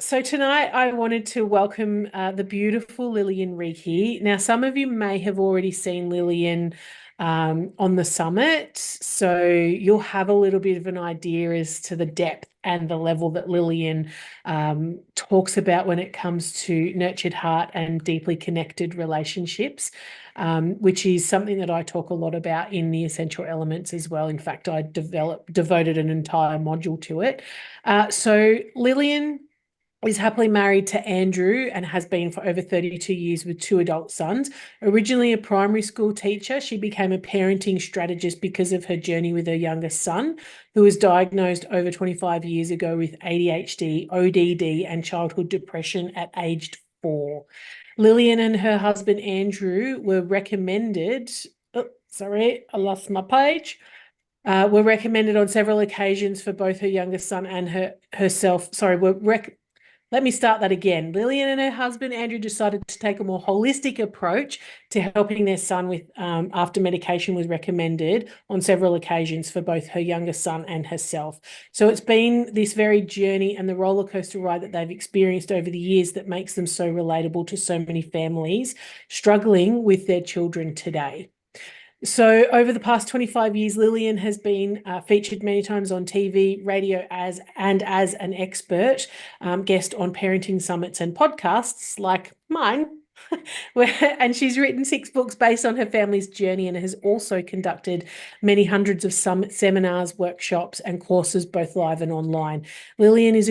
So tonight I wanted to welcome the beautiful Lillian Reekie. Now, some of you may have already seen Lillian on the summit, so you'll have a little bit of an idea as to the depth and the level that Lillian talks about when it comes to nurtured heart and deeply connected relationships, which is something that I talk a lot about in the Essential Elements as well. In fact, I devoted an entire module to it. So Lillian is happily married to Andrew and has been for over 32 years with two adult sons. Originally a primary school teacher, she became a parenting strategist because of her journey with her youngest son, who was diagnosed over 25 years ago with ADHD, ODD, and childhood depression at age 4. Lillian and her husband Andrew were recommended, sorry, I lost my page. Were recommended on several occasions for both her youngest son and herself. Sorry, let me start that again. Lillian and her husband, Andrew, decided to take a more holistic approach to helping their son with after medication was recommended on several occasions for both her youngest son and herself. So it's been this very journey and the roller coaster ride that they've experienced over the years that makes them so relatable to so many families struggling with their children today. So over the past 25 years, Lillian has been featured many times on TV, radio as an expert guest on parenting summits and podcasts like mine. And she's written 6 books based on her family's journey and has also conducted many hundreds of seminars, workshops, and courses, both live and online. Lillian has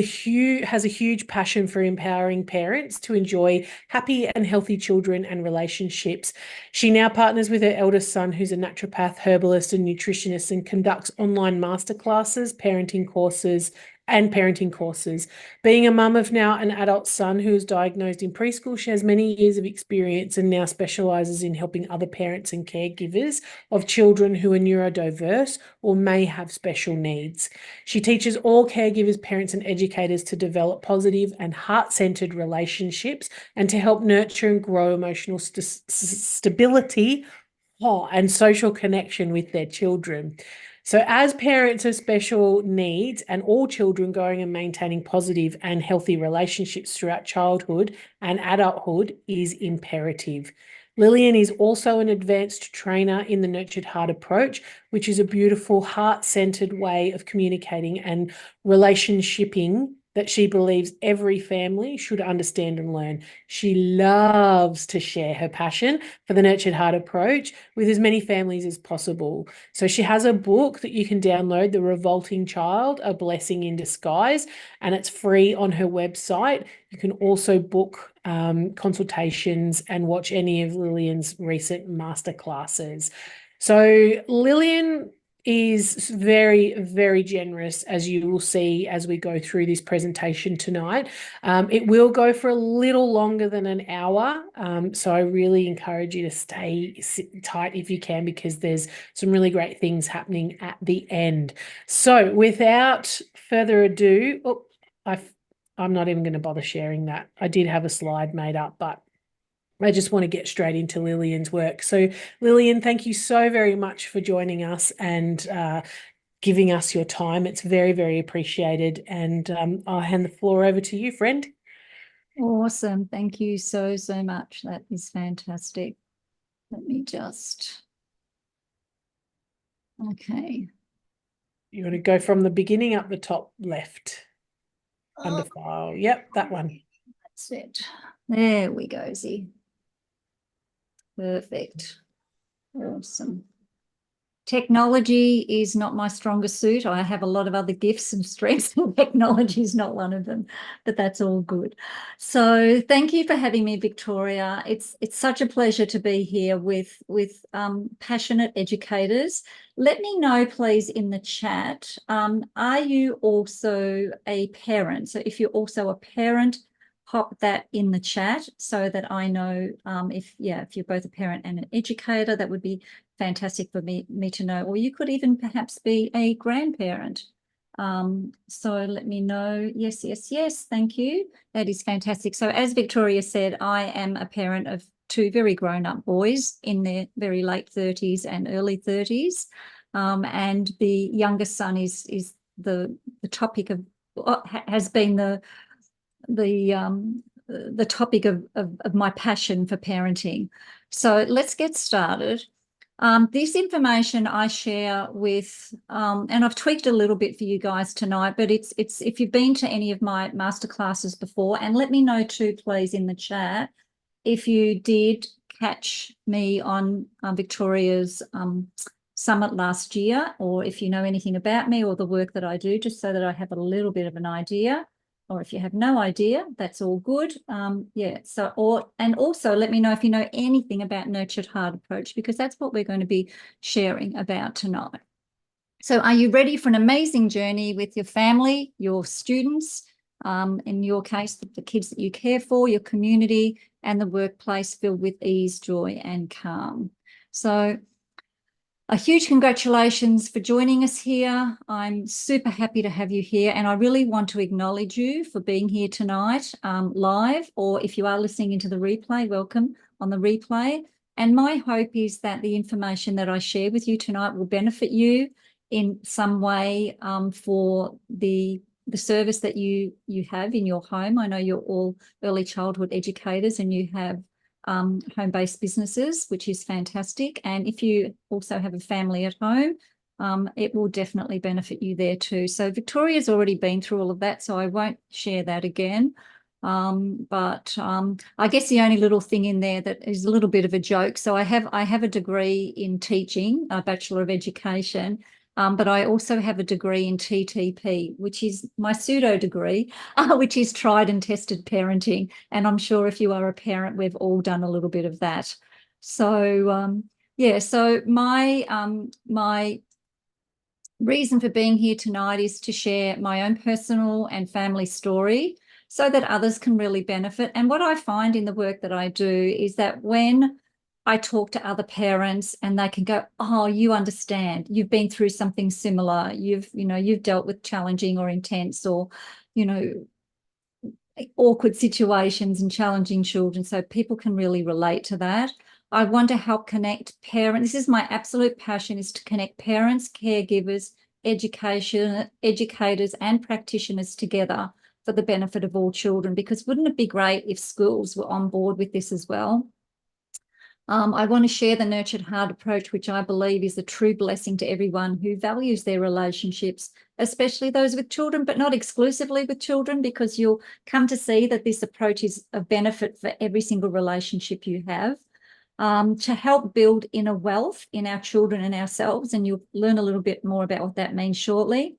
a huge passion for empowering parents to enjoy happy and healthy children and relationships. She now partners with her eldest son, who's a naturopath, herbalist, and nutritionist, and conducts online masterclasses, parenting courses, Being a mum of now an adult son who is diagnosed in preschool, she has many years of experience and now specialises in helping other parents and caregivers of children who are neurodiverse or may have special needs. She teaches all caregivers, parents, and educators to develop positive and heart-centered relationships and to help nurture and grow emotional stability and social connection with their children. So as parents of special needs and all children growing and maintaining positive and healthy relationships throughout childhood and adulthood is imperative. Lillian is also an advanced trainer in the Nurtured Heart approach, which is a beautiful heart-centered way of communicating and relationshiping that she believes every family should understand and learn. She loves to share her passion for the Nurtured Heart approach with as many families as possible. So she has a book that you can download, The Revolting Child, A Blessing in Disguise, and it's free on her website. You can also book consultations and watch any of Lillian's recent masterclasses. So Lillian is very, very generous, as you will see as we go through this presentation tonight. It will go for a little longer than an hour, so I really encourage you to stay tight if you can, because there's some really great things happening at the end. So without further ado, I'm not even going to bother sharing that. I did have a slide made up, but I just want to get straight into Lillian's work. So Lillian, thank you so very much for joining us and giving us your time. It's very, very appreciated. And I'll hand the floor over to you, friend. Awesome. Thank you so, so much. That is fantastic. Let me just, okay. You want to go from the beginning up the top left under file. Yep, that one. That's it. There we go, Z. Perfect. Awesome. Technology is not my strongest suit. I have a lot of other gifts and strengths, and technology is not one of them, but that's all good. So thank you for having me, Victoria. It's such a pleasure to be here with passionate educators. Let me know, please, in the chat, are you also a parent? So if you're also a parent, pop that in the chat so that I know if you're both a parent and an educator. That would be fantastic for me to know. Or you could even perhaps be a grandparent. So let me know. Yes, thank you. That is fantastic. So as Victoria said, I am a parent of 2 very grown-up boys in their very late 30s and early 30s. And the youngest son is the topic of, has been the the topic of my passion for parenting. So let's get started. This information I share with, and I've tweaked a little bit for you guys tonight, but it's if you've been to any of my masterclasses before, and let me know too, please, in the chat, if you did catch me on Victoria's summit last year, or if you know anything about me or the work that I do, just so that I have a little bit of an idea. Or if you have no idea, that's all good. Yeah. So, and also let me know if you know anything about Nurtured Heart approach, because that's what we're going to be sharing about tonight. So are you ready for an amazing journey with your family, your students, in your case, the kids that you care for, your community, and the workplace filled with ease, joy, and calm? So a huge congratulations for joining us here. I'm super happy to have you here, and I really want to acknowledge you for being here tonight live, or if you are listening into the replay, welcome on the replay. And my hope is that the information that I share with you tonight will benefit you in some way for the service that you have in your home. I know you're all early childhood educators and you have home-based businesses, which is fantastic. And if you also have a family at home, it will definitely benefit you there too. So Victoria's already been through all of that, so I won't share that again. But I guess the only little thing in there that is a little bit of a joke. So I have a degree in teaching, a Bachelor of Education, but I also have a degree in TTP, which is my pseudo degree, which is tried and tested parenting. And I'm sure if you are a parent, we've all done a little bit of that. So yeah, so my reason for being here tonight is to share my own personal and family story so that others can really benefit. And what I find in the work that I do is that when I talk to other parents and they can go, oh, you understand, you've been through something similar, you've dealt with challenging or intense or, awkward situations and challenging children, so people can really relate to that. I want to help connect parents. This is my absolute passion, is to connect parents, caregivers, educators and practitioners together for the benefit of all children, because wouldn't it be great if schools were on board with this as well? I want to share the Nurtured Heart approach, which I believe is a true blessing to everyone who values their relationships, especially those with children, but not exclusively with children, because you'll come to see that this approach is a benefit for every single relationship you have, to help build inner wealth in our children and ourselves, and you'll learn a little bit more about what that means shortly,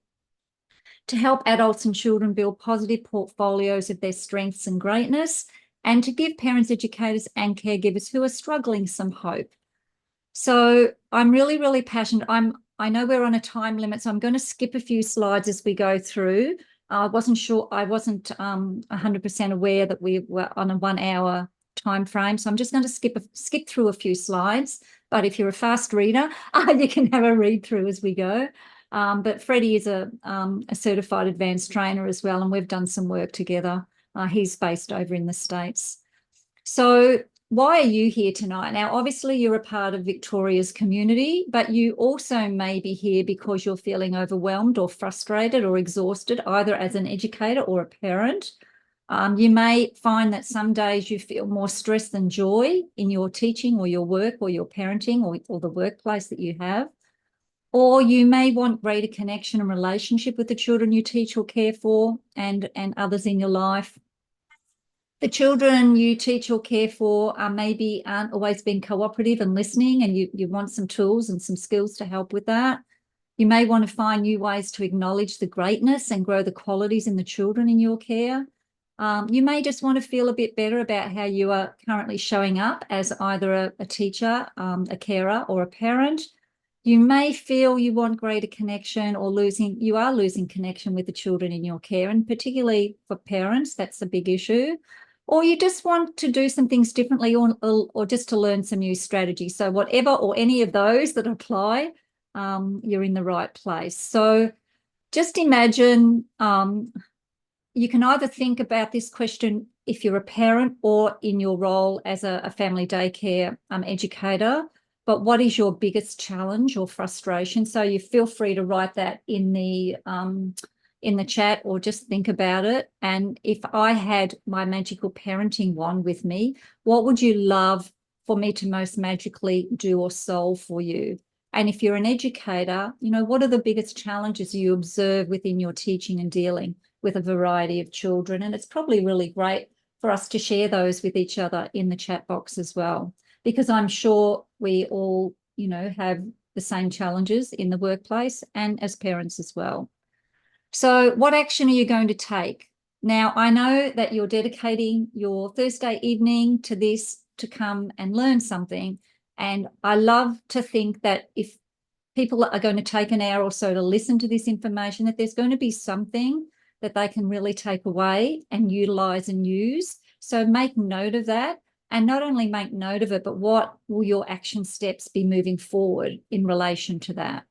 to help adults and children build positive portfolios of their strengths and greatness, and to give parents, educators and caregivers who are struggling some hope. So I'm really, really passionate. I know we're on a time limit, so I'm going to skip a few slides as we go through. I wasn't 100% aware that we were on a 1 hour time frame, so I'm just going to skip through a few slides. But if you're a fast reader, you can have a read through as we go. But Freddie is a certified advanced trainer as well, and we've done some work together. He's based over in the States. So why are you here tonight? Now, obviously, you're a part of Victoria's community, but you also may be here because you're feeling overwhelmed or frustrated or exhausted, either as an educator or a parent. You may find that some days you feel more stress than joy in your teaching or your work or your parenting or the workplace that you have. Or you may want greater connection and relationship with the children you teach or care for and others in your life. The children you teach or care for maybe aren't always being cooperative and listening, and you want some tools and some skills to help with that. You may want to find new ways to acknowledge the greatness and grow the qualities in the children in your care. You may just want to feel a bit better about how you are currently showing up as either a teacher, a carer, or a parent. You may feel you want greater connection or you are losing connection with the children in your care, and particularly for parents, that's a big issue. Or you just want to do some things differently or just to learn some new strategies. So whatever or any of those that apply, you're in the right place. So just imagine you can either think about this question if you're a parent or in your role as a family daycare educator. But what is your biggest challenge or frustration? So you feel free to write that in in the chat or just think about it. And if I had my magical parenting wand with me, what would you love for me to most magically do or solve for you? And if you're an educator, you know, what are the biggest challenges you observe within your teaching and dealing with a variety of children? And it's probably really great for us to share those with each other in the chat box as well, because I'm sure we all, you know, have the same challenges in the workplace and as parents as well. So what action are you going to take? Now, I know that you're dedicating your Thursday evening to this to come and learn something. And I love to think that if people are going to take an hour or so to listen to this information, that there's going to be something that they can really take away and utilize and use. So make note of that. And not only make note of it, but what will your action steps be moving forward in relation to that?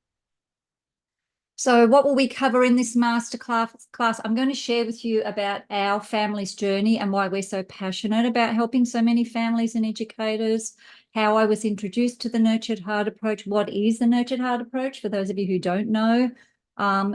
So what will we cover in this masterclass? I'm going to share with you about our family's journey and why we're so passionate about helping so many families and educators, how I was introduced to the Nurtured Heart approach. What is the Nurtured Heart approach? For those of you who don't know,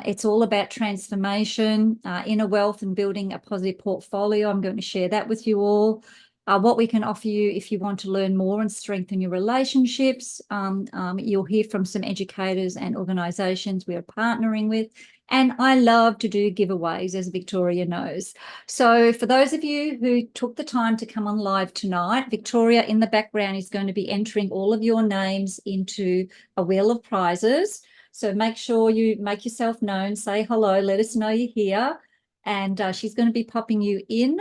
it's all about transformation, inner wealth, and building a positive portfolio. I'm going to share that with you all. What we can offer you if you want to learn more and strengthen your relationships. You'll hear from some educators and organisations we are partnering with. And I love to do giveaways, as Victoria knows. So for those of you who took the time to come on live tonight, Victoria in the background is going to be entering all of your names into a wheel of prizes. So make sure you make yourself known, say hello, let us know you're here. And she's going to be popping you in.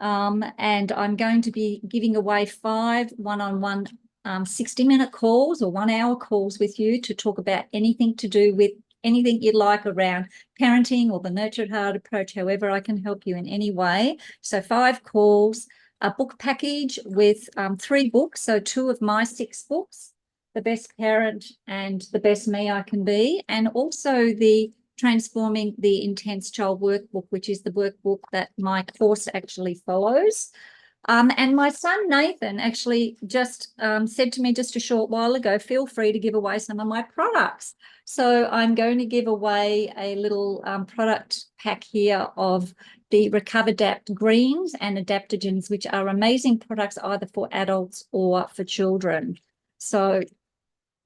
And I'm going to be giving away 5 one-on-one 60-minute calls or 1-hour calls with you to talk about anything to do with anything you'd like around parenting or the Nurtured Heart approach, however I can help you in any way. So 5 calls, a book package with 3 books, so 2 of my 6 books, The Best Parent and The Best Me I Can Be, and also the Transforming the Intense Child Workbook, which is the workbook that my course actually follows. And my son, Nathan, actually just said to me just a short while ago, feel free to give away some of my products. So I'm going to give away a little product pack here of the Recover-Adapt greens and adaptogens, which are amazing products either for adults or for children. So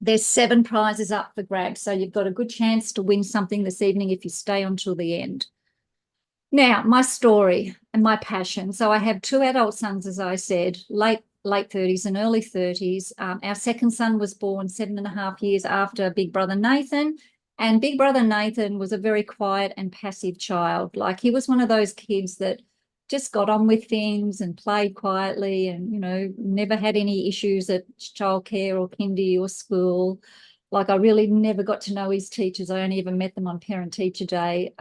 there's 7 prizes up for grabs. So you've got a good chance to win something this evening if you stay on till the end. Now, my story and my passion. So I have 2 adult sons, as I said, late 30s and early 30s. Our second son was born 7.5 years after Big Brother Nathan. And Big Brother Nathan was a very quiet and passive child. Like, he was one of those kids that just got on with things and played quietly and, you know, never had any issues at childcare or kindy or school. Like, I really never got to know his teachers. I only ever met them on Parent Teacher Day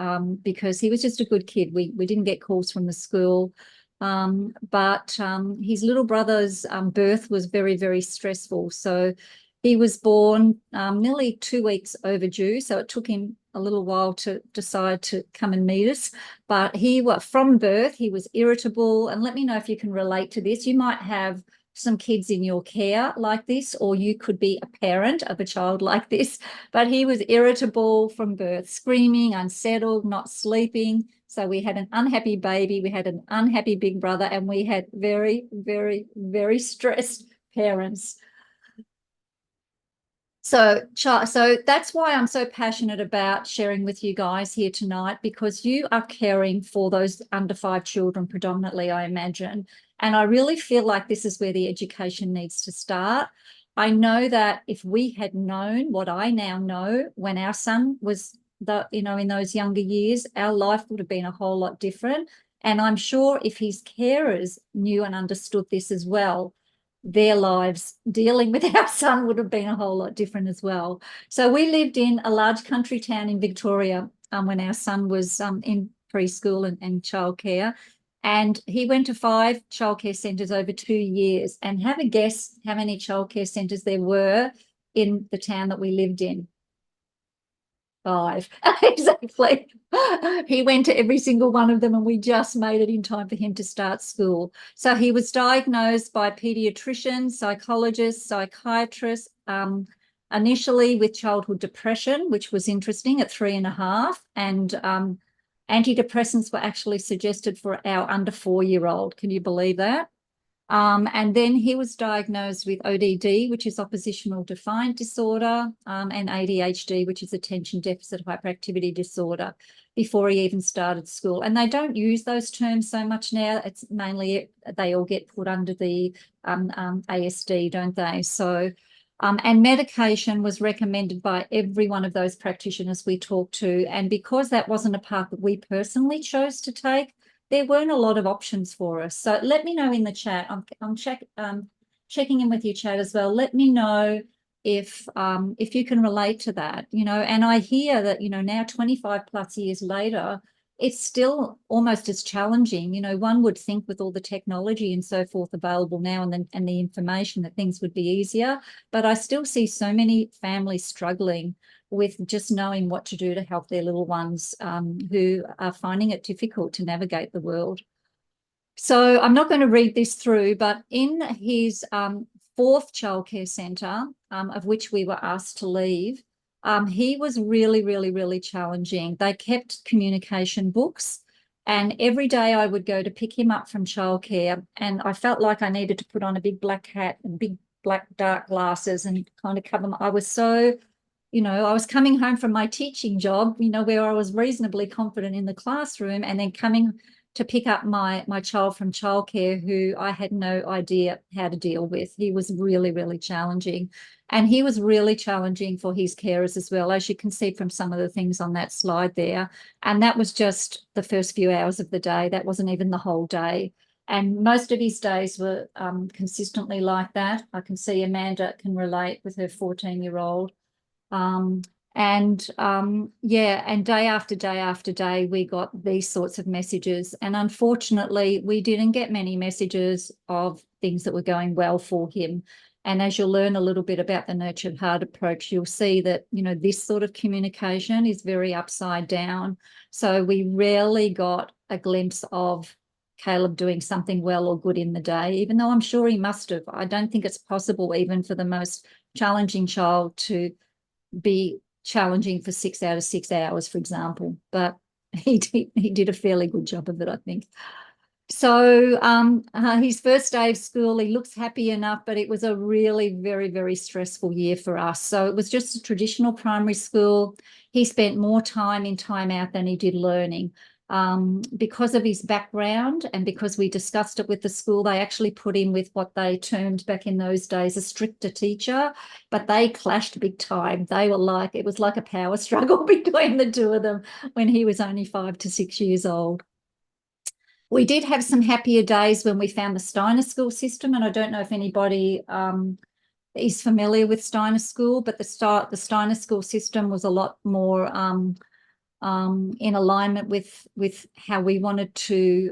because he was just a good kid. We didn't get calls from the school. But his little brother's birth was very, very stressful. So he was born nearly 2 weeks overdue. So it took him a little while to decide to come and meet us. But from birth, he was irritable. And let me know if you can relate to this. You might have some kids in your care like this, or you could be a parent of a child like this. But he was irritable from birth, screaming, unsettled, not sleeping. So we had an unhappy baby, we had an unhappy big brother, and we had very, very, very stressed parents. So that's why I'm so passionate about sharing with you guys here tonight, because you are caring for those under 5 children predominantly, I imagine. And I really feel like this is where the education needs to start. I know that if we had known what I now know when our son was, in those younger years, our life would have been a whole lot different. And I'm sure if his carers knew and understood this as well, their lives dealing with our son would have been a whole lot different as well. So we lived in a large country town in Victoria when our son was in preschool and childcare. And he went to 5 childcare centres over 2 years. And have a guess how many childcare centres there were in the town that we lived in. 5. Exactly. He went to every single one of them, and we just made it in time for him to start school. So he was diagnosed by paediatricians, psychologists, psychiatrists, initially with childhood depression, which was interesting, at 3.5. And Antidepressants were actually suggested for our under 4-year-old. Can you believe that? And then he was diagnosed with ODD, which is oppositional defiant disorder, and ADHD, which is attention deficit hyperactivity disorder, before he even started school. And they don't use those terms so much now. It's mainly they all get put under the ASD, don't they? So, and medication was recommended by every one of those practitioners we talked to. And because that wasn't a path that we personally chose to take, there weren't a lot of options for us. So let me know in the chat. I'm checking in with you, chat, as well. Let me know if you can relate to that, you know. And I hear that, you know, now 25 plus years later, it's still almost as challenging. You know, one would think with all the technology and so forth available now, and the information, that things would be easier. But I still see so many families struggling with just knowing what to do to help their little ones, who are finding it difficult to navigate the world. So I'm not going to read this through, but in his fourth childcare centre, of which we were asked to leave, he was really, really, really challenging. They kept communication books, and every day I would go to pick him up from childcare, and I felt like I needed to put on a big black hat and big black dark glasses and kind of cover I was so, you know, I was coming home from my teaching job, you know, where I was reasonably confident in the classroom, and then coming to pick up my child from childcare, who I had no idea how to deal with. He was really, really challenging. And he was really challenging for his carers as well, as you can see from some of the things on that slide there. And that was just the first few hours of the day. That wasn't even the whole day. And most of his days were consistently like that. I can see Amanda can relate with her 14-year-old. Yeah, and day after day after day, we got these sorts of messages. And unfortunately, we didn't get many messages of things that were going well for him. And as you'll learn a little bit about the nurtured heart approach, you'll see that, you know, this sort of communication is very upside down. So we rarely got a glimpse of Caleb doing something well or good in the day, even though I'm sure he must have. I don't think it's possible even for the most challenging child to be challenging for 6 out of 6 hours, for example, but he did a fairly good job of it, I think. So his first day of school, he looks happy enough, but it was a really very, very stressful year for us. So it was just a traditional primary school. He spent more time in time out than he did learning. Because of his background, and because we discussed it with the school, they actually put him with what they termed back in those days a stricter teacher, but they clashed big time. They were like, it was like a power struggle between the two of them when he was only 5 to 6 years old. We did have some happier days when we found the Steiner school system, and I don't know if anybody is familiar with Steiner school, but the Steiner school system was a lot more in alignment with how we wanted to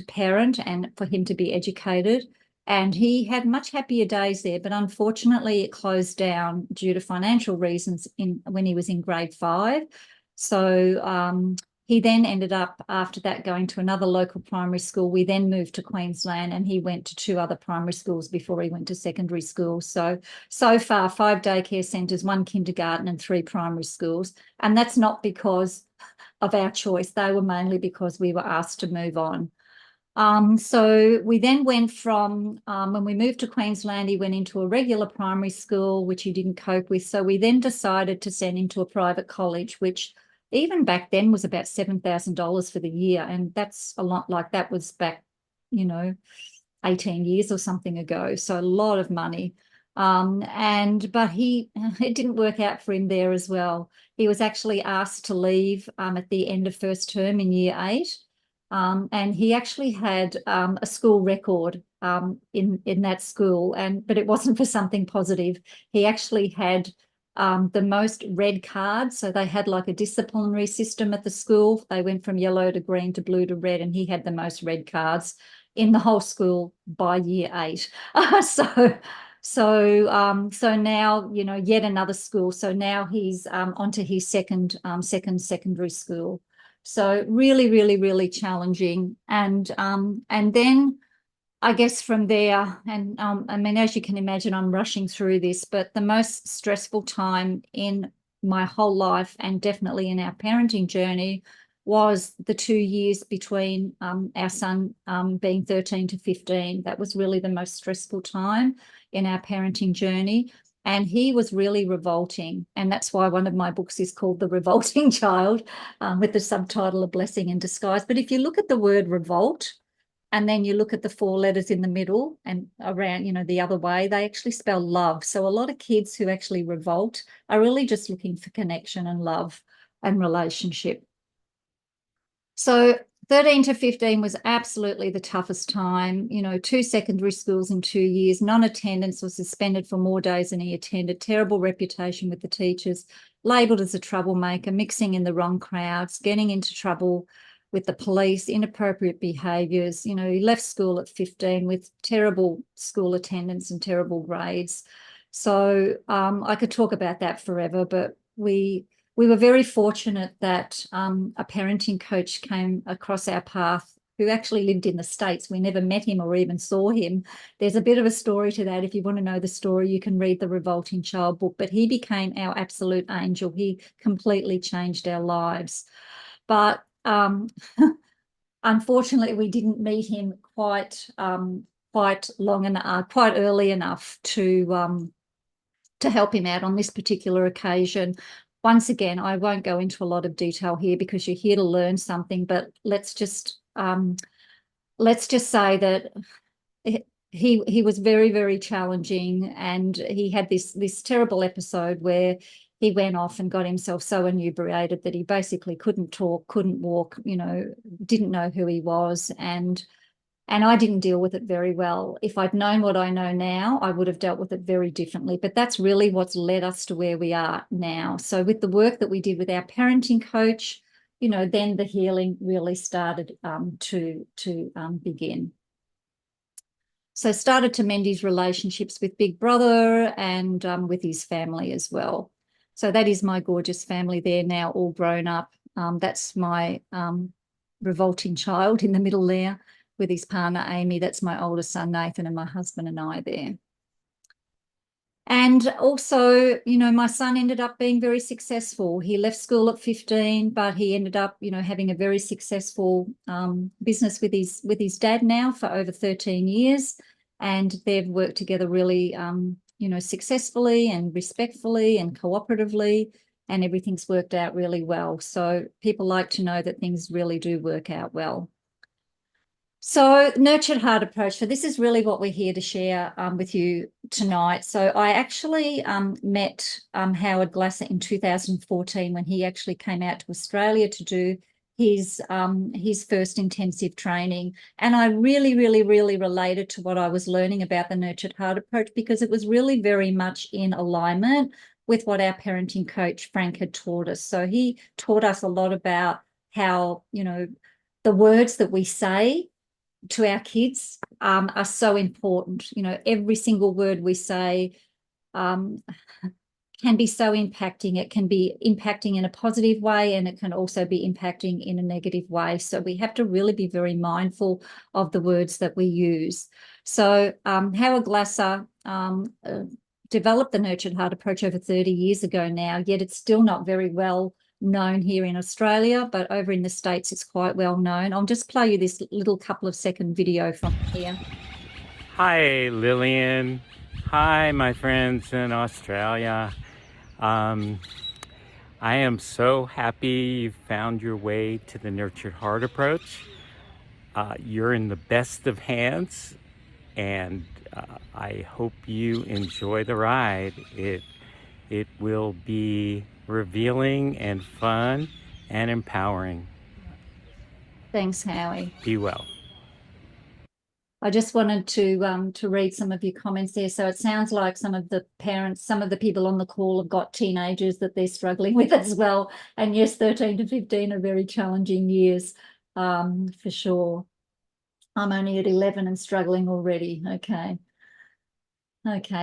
parent and for him to be educated. And he had much happier days there, but unfortunately it closed down due to financial reasons when he was in grade 5. So he then ended up, after that, going to another local primary school. We then moved to Queensland, and he went to 2 other primary schools before he went to secondary school. So far, 5 daycare centres, 1 kindergarten and 3 primary schools. And that's not because of our choice. They were mainly because we were asked to move on. So we then went from, when we moved to Queensland, he went into a regular primary school, which he didn't cope with. So we then decided to send him to a private college, which even back then was about $7,000 for the year. And that's a lot, like that was back, you know, 18 years or something ago. So a lot of money. But it didn't work out for him there as well. He was actually asked to leave at the end of first term in year 8. And he actually had a school record in that school, but it wasn't for something positive. He actually had the most red cards. So they had like a disciplinary system at the school. They went from yellow to green to blue to red, and he had the most red cards in the whole school by year 8. So now, you know, yet another school. So now he's onto his second secondary school. So really, really, really challenging. And then I guess from there, and I mean, as you can imagine, I'm rushing through this, but the most stressful time in my whole life, and definitely in our parenting journey, was the 2 years between our son being 13 to 15. That was really the most stressful time in our parenting journey. And he was really revolting. And that's why one of my books is called The Revolting Child, with the subtitle A Blessing in Disguise. But if you look at the word revolt, and then you look at the 4 letters in the middle and around, the other way, they actually spell love. So a lot of kids who actually revolt are really just looking for connection and love and relationship. So 13 to 15 was absolutely the toughest time. 2 secondary schools in 2 years, non-attendance, was suspended for more days than he attended, terrible reputation with the teachers, labelled as a troublemaker, mixing in the wrong crowds, getting into trouble with the police, inappropriate behaviours. He left school at 15 with terrible school attendance and terrible grades. So I could talk about that forever, but we were very fortunate that a parenting coach came across our path who actually lived in the States. We never met him or even saw him. There's a bit of a story to that. If you want to know the story, you can read the Revolting Child book, but he became our absolute angel. He completely changed our lives. But unfortunately, we didn't meet him quite long enough, quite early enough to help him out on this particular occasion. Once again, I won't go into a lot of detail here because you're here to learn something, but let's just say that he was very, very challenging, and he had this terrible episode where he went off and got himself so inebriated that he basically couldn't talk, couldn't walk, didn't know who he was, and I didn't deal with it very well. If I'd known what I know now, I would have dealt with it very differently. But that's really what's led us to where we are now. So with the work that we did with our parenting coach, then the healing really started to begin. So started to mend his relationships with Big Brother and with his family as well. So that is my gorgeous family there now, all grown up. That's my revolting child in the middle there, with his partner, Amy. That's my oldest son, Nathan, and my husband and I there. And also, my son ended up being very successful. He left school at 15, but he ended up, having a very successful business with his dad now for over 13 years. And they've worked together really, successfully and respectfully and cooperatively, and everything's worked out really well. So people like to know that things really do work out well. So nurtured heart approach. So this is really what we're here to share with you tonight. So I actually met Howard Glasser in 2014 when he actually came out to Australia to do his first intensive training. And I really, really, really related to what I was learning about the nurtured heart approach, because it was really very much in alignment with what our parenting coach, Frank, had taught us. So he taught us a lot about how, the words that we say to our kids are so important. Every single word we say can be so impacting. It can be impacting in a positive way, and it can also be impacting in a negative way. So we have to really be very mindful of the words that we use. So Howard Glasser developed the nurtured heart approach over 30 years ago now, yet it's still not very well known here in Australia, but over in the States it's quite well known. I'll just play you this little couple of second video from here. Hi, Lillian. Hi, my friends in Australia. I am so happy you found your way to the Nurtured Heart approach. You're in the best of hands, and I hope you enjoy the ride. It will be revealing and fun and empowering. Thanks, Howie. Be well. I just wanted to read some of your comments there. So it sounds like some of the parents, some of the people on the call have got teenagers that they're struggling with as well. And yes, 13 to 15 are very challenging years, for sure. I'm only at 11 and struggling already. Okay.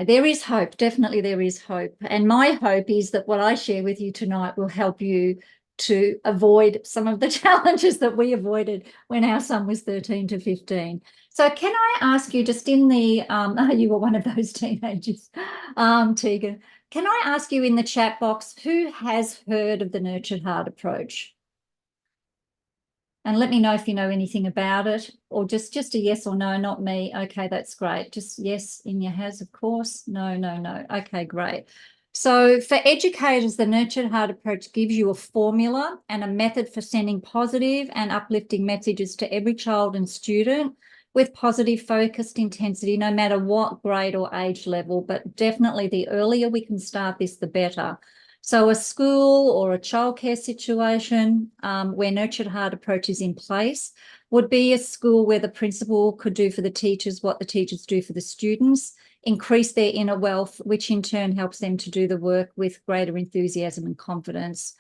There is hope. Definitely there is hope. And my hope is that what I share with you tonight will help you to avoid some of the challenges that we avoided when our son was 13 to 15. So can I ask you, just in the, you were one of those teenagers, Tegan, can I ask you in the chat box, who has heard of the Nurtured Heart approach? And let me know if you know anything about it, or just a yes or no, not me. Okay, that's great. Just yes, Inya has, of course. No, no, no. Okay, great. So for educators, the Nurtured Heart approach gives you a formula and a method for sending positive and uplifting messages to every child and student with positive focused intensity, no matter what grade or age level. But definitely the earlier we can start this, the better. So a school or a childcare situation where Nurtured Heart approach is in place would be a school where the principal could do for the teachers what the teachers do for the students, increase their inner wealth, which in turn helps them to do the work with greater enthusiasm and confidence.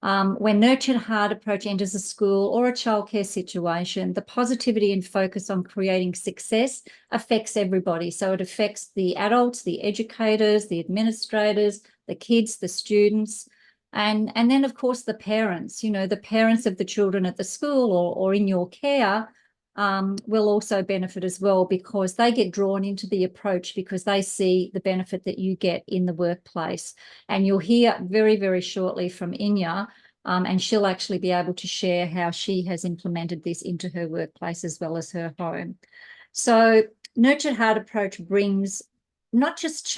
When Nurtured Heart approach enters a school or a childcare situation, the positivity and focus on creating success affects everybody. So it affects the adults, the educators, the administrators, the kids, the students, and then, of course, the parents. You know, the parents of the children at the school or in your care will also benefit as well, because they get drawn into the approach because they see the benefit that you get in the workplace. And you'll hear very, very shortly from Inya, and she'll actually be able to share how she has implemented this into her workplace as well as her home. So Nurtured Heart approach brings not just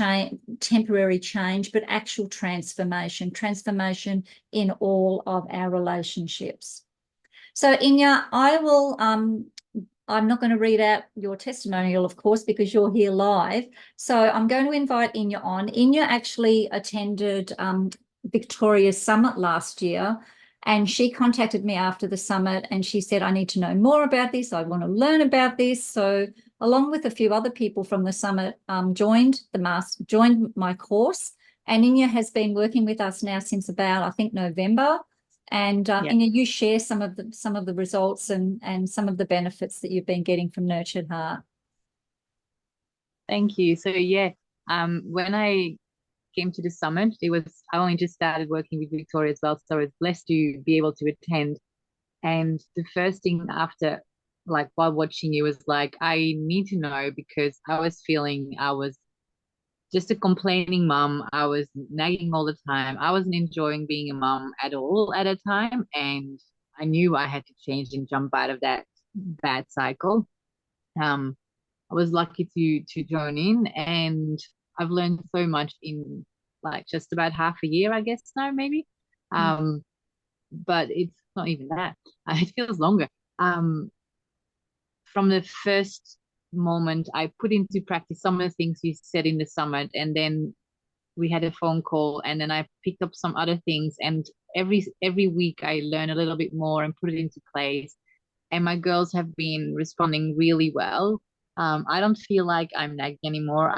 temporary change, but actual transformation in all of our relationships. So Inya, I'm not going to read out your testimonial, of course, because you're here live. So I'm going to invite Inya on. Inya actually attended Victoria's Summit last year, and she contacted me after the summit and she said, I need to know more about this. I want to learn about this. So along with a few other people from the summit, joined my course. And Inya has been working with us now since about, I think, November. And Inya, you share some of the results and some of the benefits that you've been getting from Nurtured Heart. Thank you. So yeah, when I came to the summit, I only just started working with Victoria as well, so I was blessed to be able to attend. And the first thing after, like while watching you, was like, I need to know, because I was feeling I was just a complaining mum. I was nagging all the time. I wasn't enjoying being a mum at all at a time, and I knew I had to change and jump out of that bad cycle. I was lucky to join in, and I've learned so much in like just about half a year, I guess now, maybe. But it's not even that. It feels longer. From the first moment I put into practice some of the things you said in the summit, and then we had a phone call, and then I picked up some other things, and every week I learn a little bit more and put it into place, and my girls have been responding really well. I don't feel like I'm nagging anymore.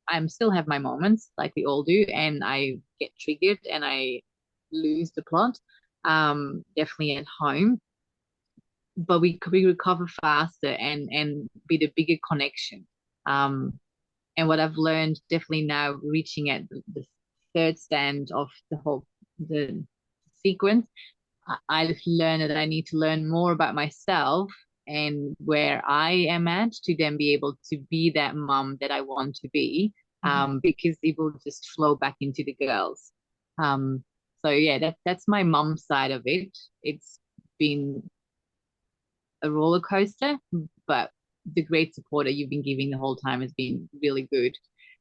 I'm still have my moments like we all do, and I get triggered and I lose the plot, definitely at home, but we recover faster and with a bigger connection. And what I've learned definitely now, reaching at the third stand of the sequence, I've learned that I need to learn more about myself and where I am at, to then be able to be that mum that I want to be, because it will just flow back into the girls. So yeah, that's my mum side of it. It's been a roller coaster, but the great support that you've been giving the whole time has been really good.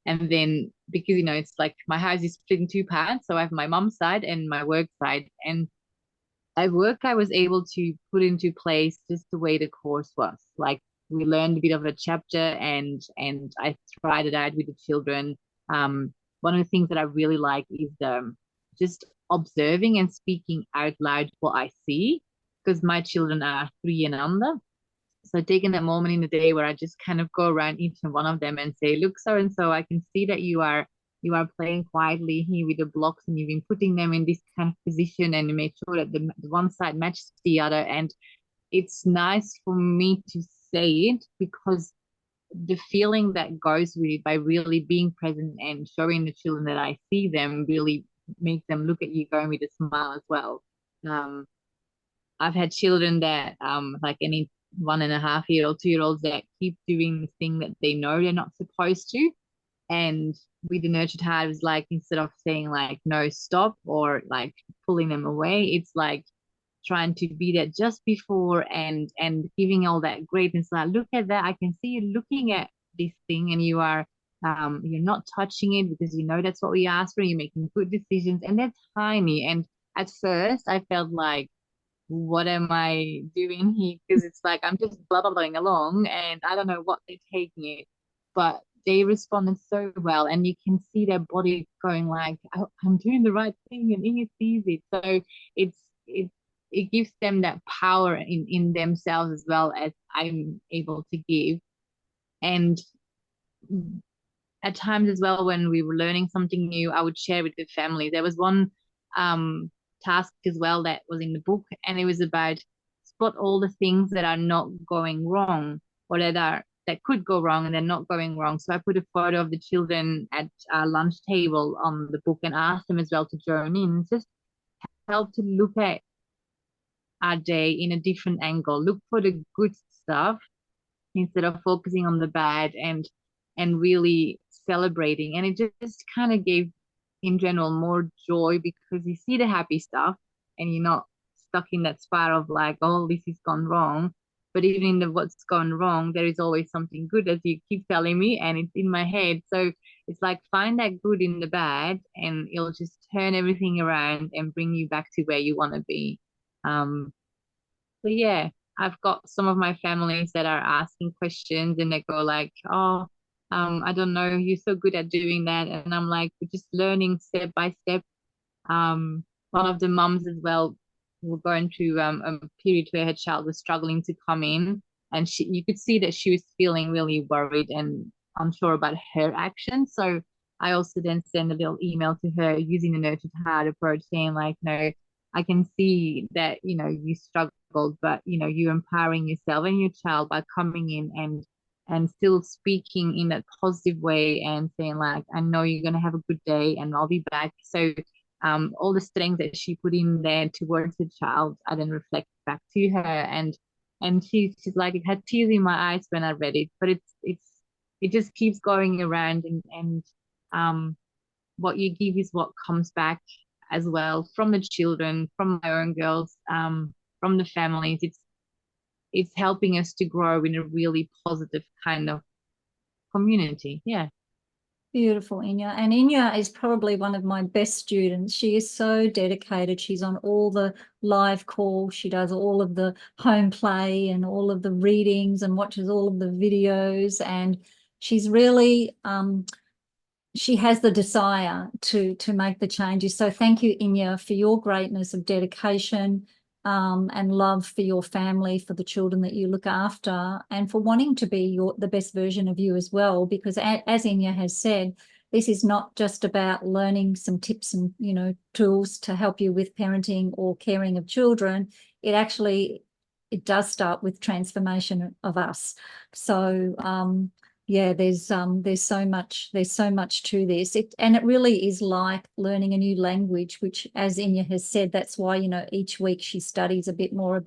And then, because it's like my house is split in two parts, so I have my mum's side and my work side, and at work I was able to put into place just the way the course was. Like, we learned a bit of a chapter, and I tried it out with the children. One of the things that I really like is just observing and speaking out loud what I see, because my children are 3 and under. So taking that moment in the day where I just kind of go around each one of them and say, look, so and so, I can see that you are playing quietly here with the blocks, and you've been putting them in this kind of position, and you make sure that the one side matches the other. And it's nice for me to say it, because the feeling that goes with it, by really being present and showing the children that I see them, really make them look at you going with a smile as well. I've had children that like any 1.5-year-old, 2-year-olds, that keep doing the thing that they know they're not supposed to. And with the Nurtured Heart, it's like, instead of saying like, no, stop, or like pulling them away, it's like trying to be there just before and giving all that greatness. Like, look at that, I can see you looking at this thing, and you are you're not touching it because you know that's what we asked for. You're making good decisions, and they're tiny. And at first I felt like, what am I doing here? Because it's like I'm just blah blah blahing along and I don't know what they're taking it. But they responded so well, and you can see their body going like, oh, I'm doing the right thing, and Inge sees it. So it's it gives them that power in themselves as well as I'm able to give. And at times as well, when we were learning something new, I would share with the family. There was one task as well that was in the book, and it was about spot all the things that are not going wrong, or that could go wrong and they're not going wrong. So I put a photo of the children at our lunch table on the book and asked them as well to join in, just help to look at our day in a different angle, look for the good stuff instead of focusing on the bad, and really celebrating. And it just kind of gave in general more joy because you see the happy stuff and you're not stuck in that spiral of like, oh, this has gone wrong. But even in the what's gone wrong, there is always something good, as you keep telling me, and it's in my head. So it's like, find that good in the bad, and it'll just turn everything around and bring you back to where you want to be. So yeah, I've got some of my families that are asking questions, and they go like, oh, I don't know, you're so good at doing that. And I'm like, we're just learning step by step. One of the mums as well were going through a period where her child was struggling to come in, and you could see that she was feeling really worried and unsure about her actions. So I also then send a little email to her using the nurtured heart approach, saying like, no, I can see that, you struggled, but, you're empowering yourself and your child by coming in and still speaking in that positive way and saying like, I know you're going to have a good day and I'll be back. So all the strength that she put in there towards the child, I then reflect back to her, and she's like, it had tears in my eyes when I read it. But it just keeps going around, and what you give is what comes back as well from the children, from my own girls, from the families. It's helping us to grow in a really positive kind of community. Yeah. Beautiful, Inya. And Inya is probably one of my best students. She is so dedicated. She's on all the live calls. She does all of the home play and all of the readings and watches all of the videos. And she's really, she has the desire to make the changes. So thank you, Inya, for your greatness of dedication and love for your family, for the children that you look after, and for wanting to be the best version of you as well. Because as Inya has said, this is not just about learning some tips and tools to help you with parenting or caring of children. It does start with transformation of us. So yeah, there's so much to this. And it really is like learning a new language, which, as Inya has said, that's why each week she studies a bit more,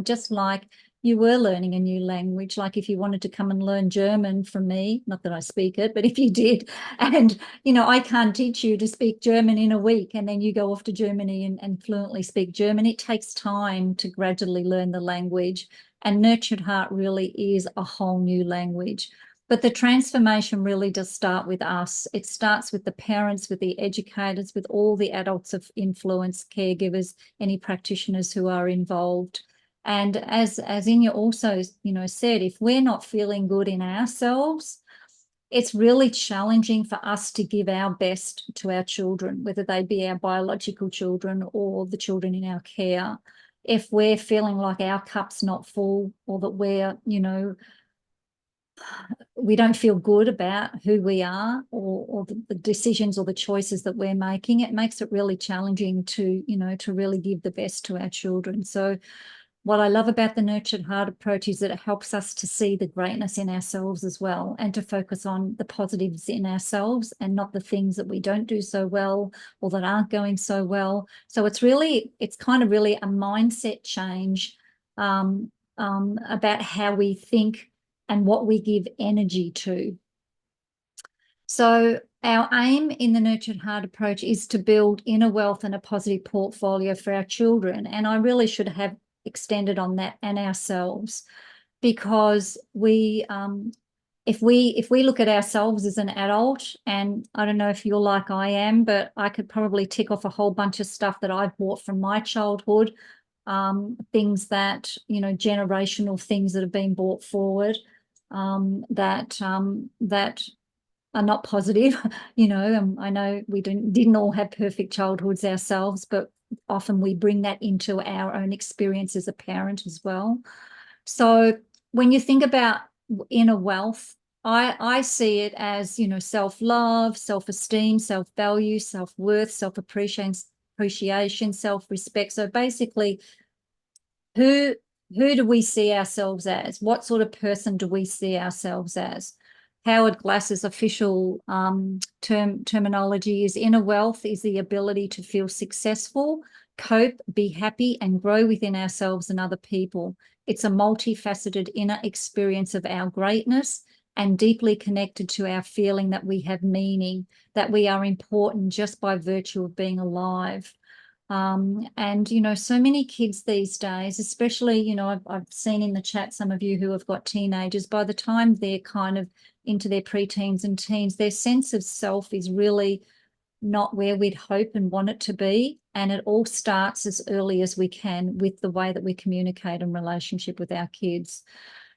just like you were learning a new language. Like if you wanted to come and learn German from me, not that I speak it, but if you did, and I can't teach you to speak German in a week, and then you go off to Germany and fluently speak German. It takes time to gradually learn the language. And Nurtured Heart really is a whole new language. But the transformation really does start with us. It starts with the parents, with the educators, with all the adults of influence, caregivers, any practitioners who are involved. And as Inya also, said, if we're not feeling good in ourselves, it's really challenging for us to give our best to our children, whether they be our biological children or the children in our care. If we're feeling like our cup's not full, or that we're, we don't feel good about who we are, or the decisions or the choices that we're making, it makes it really challenging to really give the best to our children. So what I love about the Nurtured Heart approach is that it helps us to see the greatness in ourselves as well, and to focus on the positives in ourselves and not the things that we don't do so well or that aren't going so well. So it's kind of really a mindset change about how we think and what we give energy to. So our aim in the Nurtured Heart approach is to build inner wealth and a positive portfolio for our children. And I really should have extended on that and ourselves, because if we look at ourselves as an adult, and I don't know if you're like I am, but I could probably tick off a whole bunch of stuff that I've bought from my childhood, things that, generational things that have been brought forward, that are not positive. I know we didn't all have perfect childhoods ourselves, but often we bring that into our own experience as a parent as well. So when you think about inner wealth, I see it as, self-love, self-esteem, self-value, self-worth, self-appreciation, self-respect. So basically, who do we see ourselves as? What sort of person do we see ourselves as? Howard Glass's official terminology is inner wealth is the ability to feel successful, cope, be happy, and grow within ourselves and other people. It's a multifaceted inner experience of our greatness and deeply connected to our feeling that we have meaning, that we are important just by virtue of being alive. And, so many kids these days, especially, I've seen in the chat some of you who have got teenagers, by the time they're kind of into their preteens and teens, their sense of self is really not where we'd hope and want it to be. And it all starts as early as we can with the way that we communicate in relationship with our kids.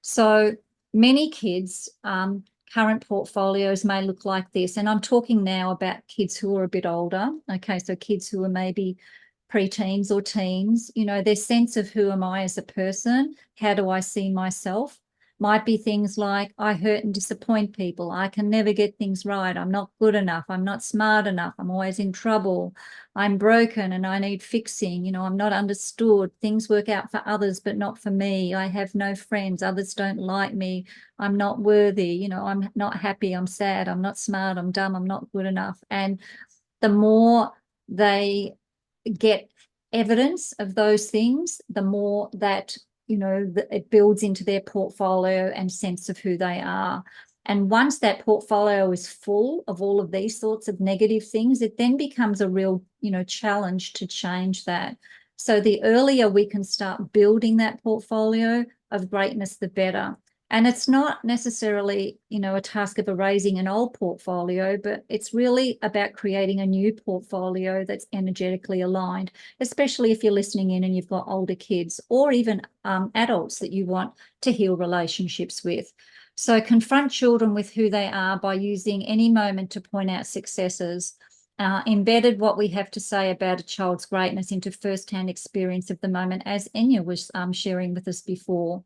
So many kids, current portfolios may look like this. And I'm talking now about kids who are a bit older. Okay, so kids who are maybe preteens or teens, their sense of who am I as a person? How do I see myself? Might be things like, I hurt and disappoint people. I can never get things right. I'm not good enough. I'm not smart enough. I'm always in trouble. I'm broken and I need fixing. I'm not understood. Things work out for others, but not for me. I have no friends. Others don't like me. I'm not worthy. I'm not happy. I'm sad. I'm not smart. I'm dumb. I'm not good enough. And the more they get evidence of those things, the more that it builds into their portfolio and sense of who they are. And once that portfolio is full of all of these sorts of negative things, it then becomes a real challenge to change that. So the earlier we can start building that portfolio of greatness, the better. And it's not necessarily, a task of erasing an old portfolio, but it's really about creating a new portfolio that's energetically aligned, especially if you're listening in and you've got older kids or even adults that you want to heal relationships with. So confront children with who they are by using any moment to point out successes. Embedded what we have to say about a child's greatness into first-hand experience of the moment, as Enya was sharing with us before.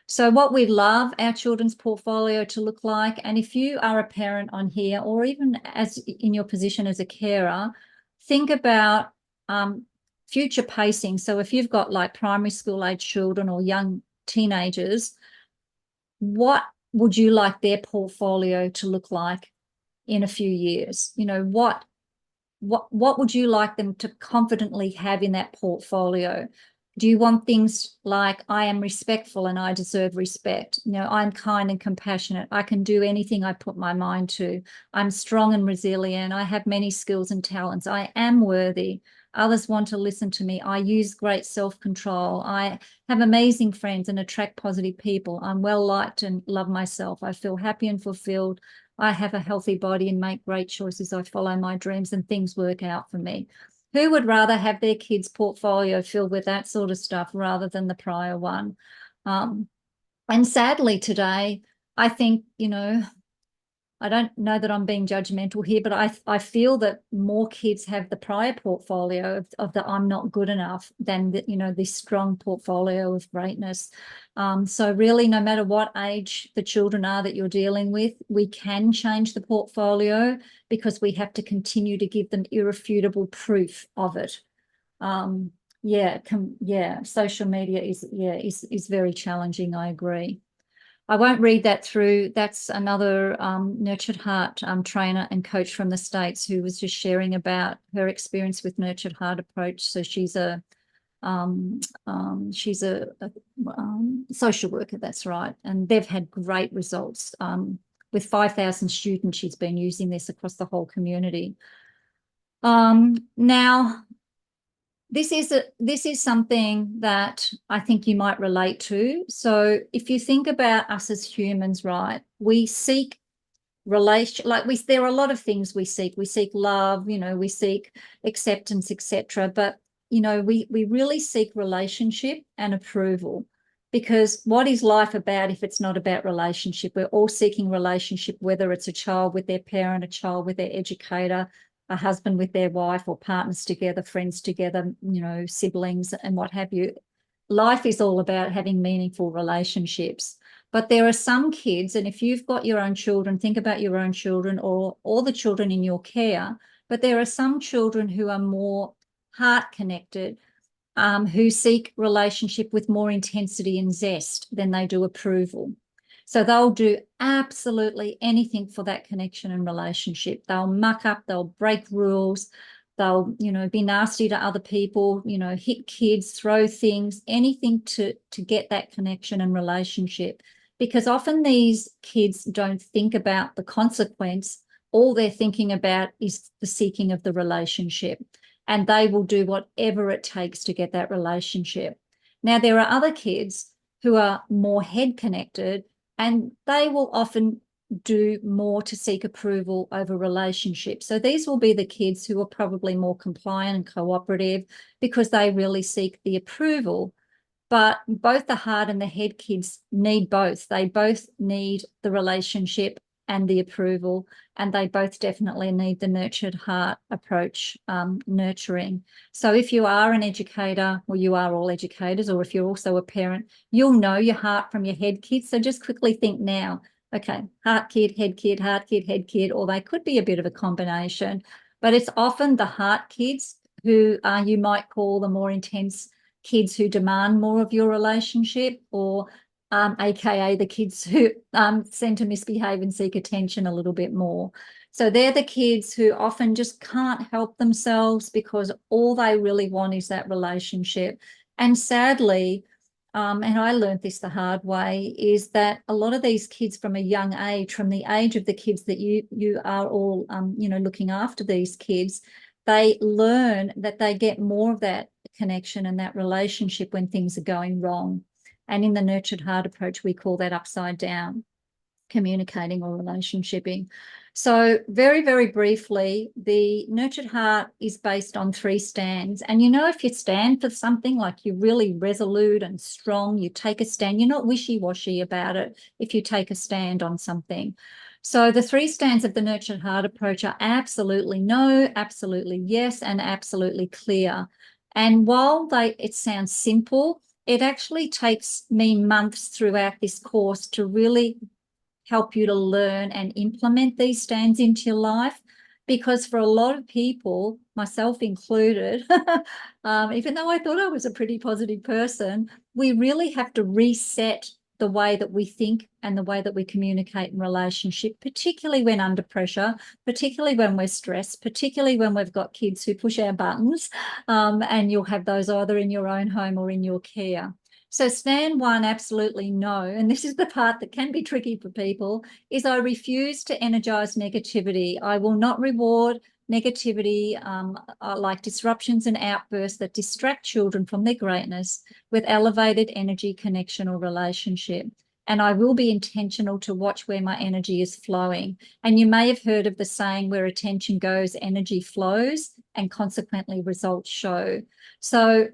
So what we love our children's portfolio to look like, and if you are a parent on here, or even as in your position as a carer, think about future pacing. So if you've got like primary school age children or young teenagers, what would you like their portfolio to look like in a few years? What would you like them to confidently have in that portfolio? Do you want things like, I am respectful and I deserve respect? I'm kind and compassionate. I can do anything I put my mind to. I'm strong and resilient. I have many skills and talents. I am worthy. Others want to listen to me. I use great self-control. I have amazing friends and attract positive people. I'm well liked and love myself. I feel happy and fulfilled. I have a healthy body and make great choices. I follow my dreams and things work out for me. Who would rather have their kids' portfolio filled with that sort of stuff rather than the prior one? And sadly today, I think, I don't know that I'm being judgmental here, but I feel that more kids have the prior portfolio of the I'm not good enough than this strong portfolio of greatness. So really, no matter what age the children are that you're dealing with, we can change the portfolio because we have to continue to give them irrefutable proof of it. Social media is very challenging. I agree. I won't read that through. That's another Nurtured Heart trainer and coach from the States who was just sharing about her experience with Nurtured Heart approach. So she's a social worker, that's right, and they've had great results with 5,000 students, she's been using this across the whole community. Now, this is something that I think you might relate to. So if you think about us as humans, right, we seek there are a lot of things we seek. We seek love, we seek acceptance, etc. But we really seek relationship and approval, because what is life about if it's not about relationship? We're all seeking relationship, whether it's a child with their parent, a child with their educator, a husband with their wife, or partners together, friends together, siblings and what have you. Life is all about having meaningful relationships. But there are some kids, and if you've got your own children, think about your own children or all the children in your care, but there are some children who are more heart connected, who seek relationship with more intensity and zest than they do approval. So they'll do absolutely anything for that connection and relationship. They'll muck up, they'll break rules, they'll, be nasty to other people, hit kids, throw things, anything to get that connection and relationship. Because often these kids don't think about the consequence. All they're thinking about is the seeking of the relationship, and they will do whatever it takes to get that relationship. Now, there are other kids who are more head connected, and they will often do more to seek approval over relationships. So these will be the kids who are probably more compliant and cooperative because they really seek the approval. But both the heart and the head kids need both. They both need the relationship and the approval, and they both definitely need the nurtured heart approach, nurturing. So if you are an educator, or you are all educators, or if you're also a parent, you'll know your heart from your head kid. So just quickly think now, okay, heart kid, heart kid, head kid, or they could be a bit of a combination, but it's often the heart kids who you might call the more intense kids who demand more of your relationship, or aka the kids who tend to misbehave and seek attention a little bit more. So they're the kids who often just can't help themselves because all they really want is that relationship. And sadly, and I learned this the hard way, is that a lot of these kids from a young age, from the age of the kids that you are all looking after these kids, they learn that they get more of that connection and that relationship when things are going wrong. And in the nurtured heart approach, we call that upside down communicating or relationshiping. So very, very briefly, the nurtured heart is based on 3 stands. And if you stand for something, like you're really resolute and strong, you take a stand, you're not wishy-washy about it if you take a stand on something. So the 3 stands of the nurtured heart approach are absolutely no, absolutely yes, and absolutely clear. And while it sounds simple, it actually takes me months throughout this course to really help you to learn and implement these stands into your life. Because for a lot of people, myself included, even though I thought I was a pretty positive person, we really have to reset the way that we think and the way that we communicate in relationship, particularly when under pressure, particularly when we're stressed, particularly when we've got kids who push our buttons, and you'll have those either in your own home or in your care. So stand 1, absolutely no, and this is the part that can be tricky for people, is I refuse to energize negativity. I will not reward negativity, like disruptions and outbursts that distract children from their greatness with elevated energy, connection, or relationship. And I will be intentional to watch where my energy is flowing. And you may have heard of the saying, where attention goes, energy flows, and consequently results show. So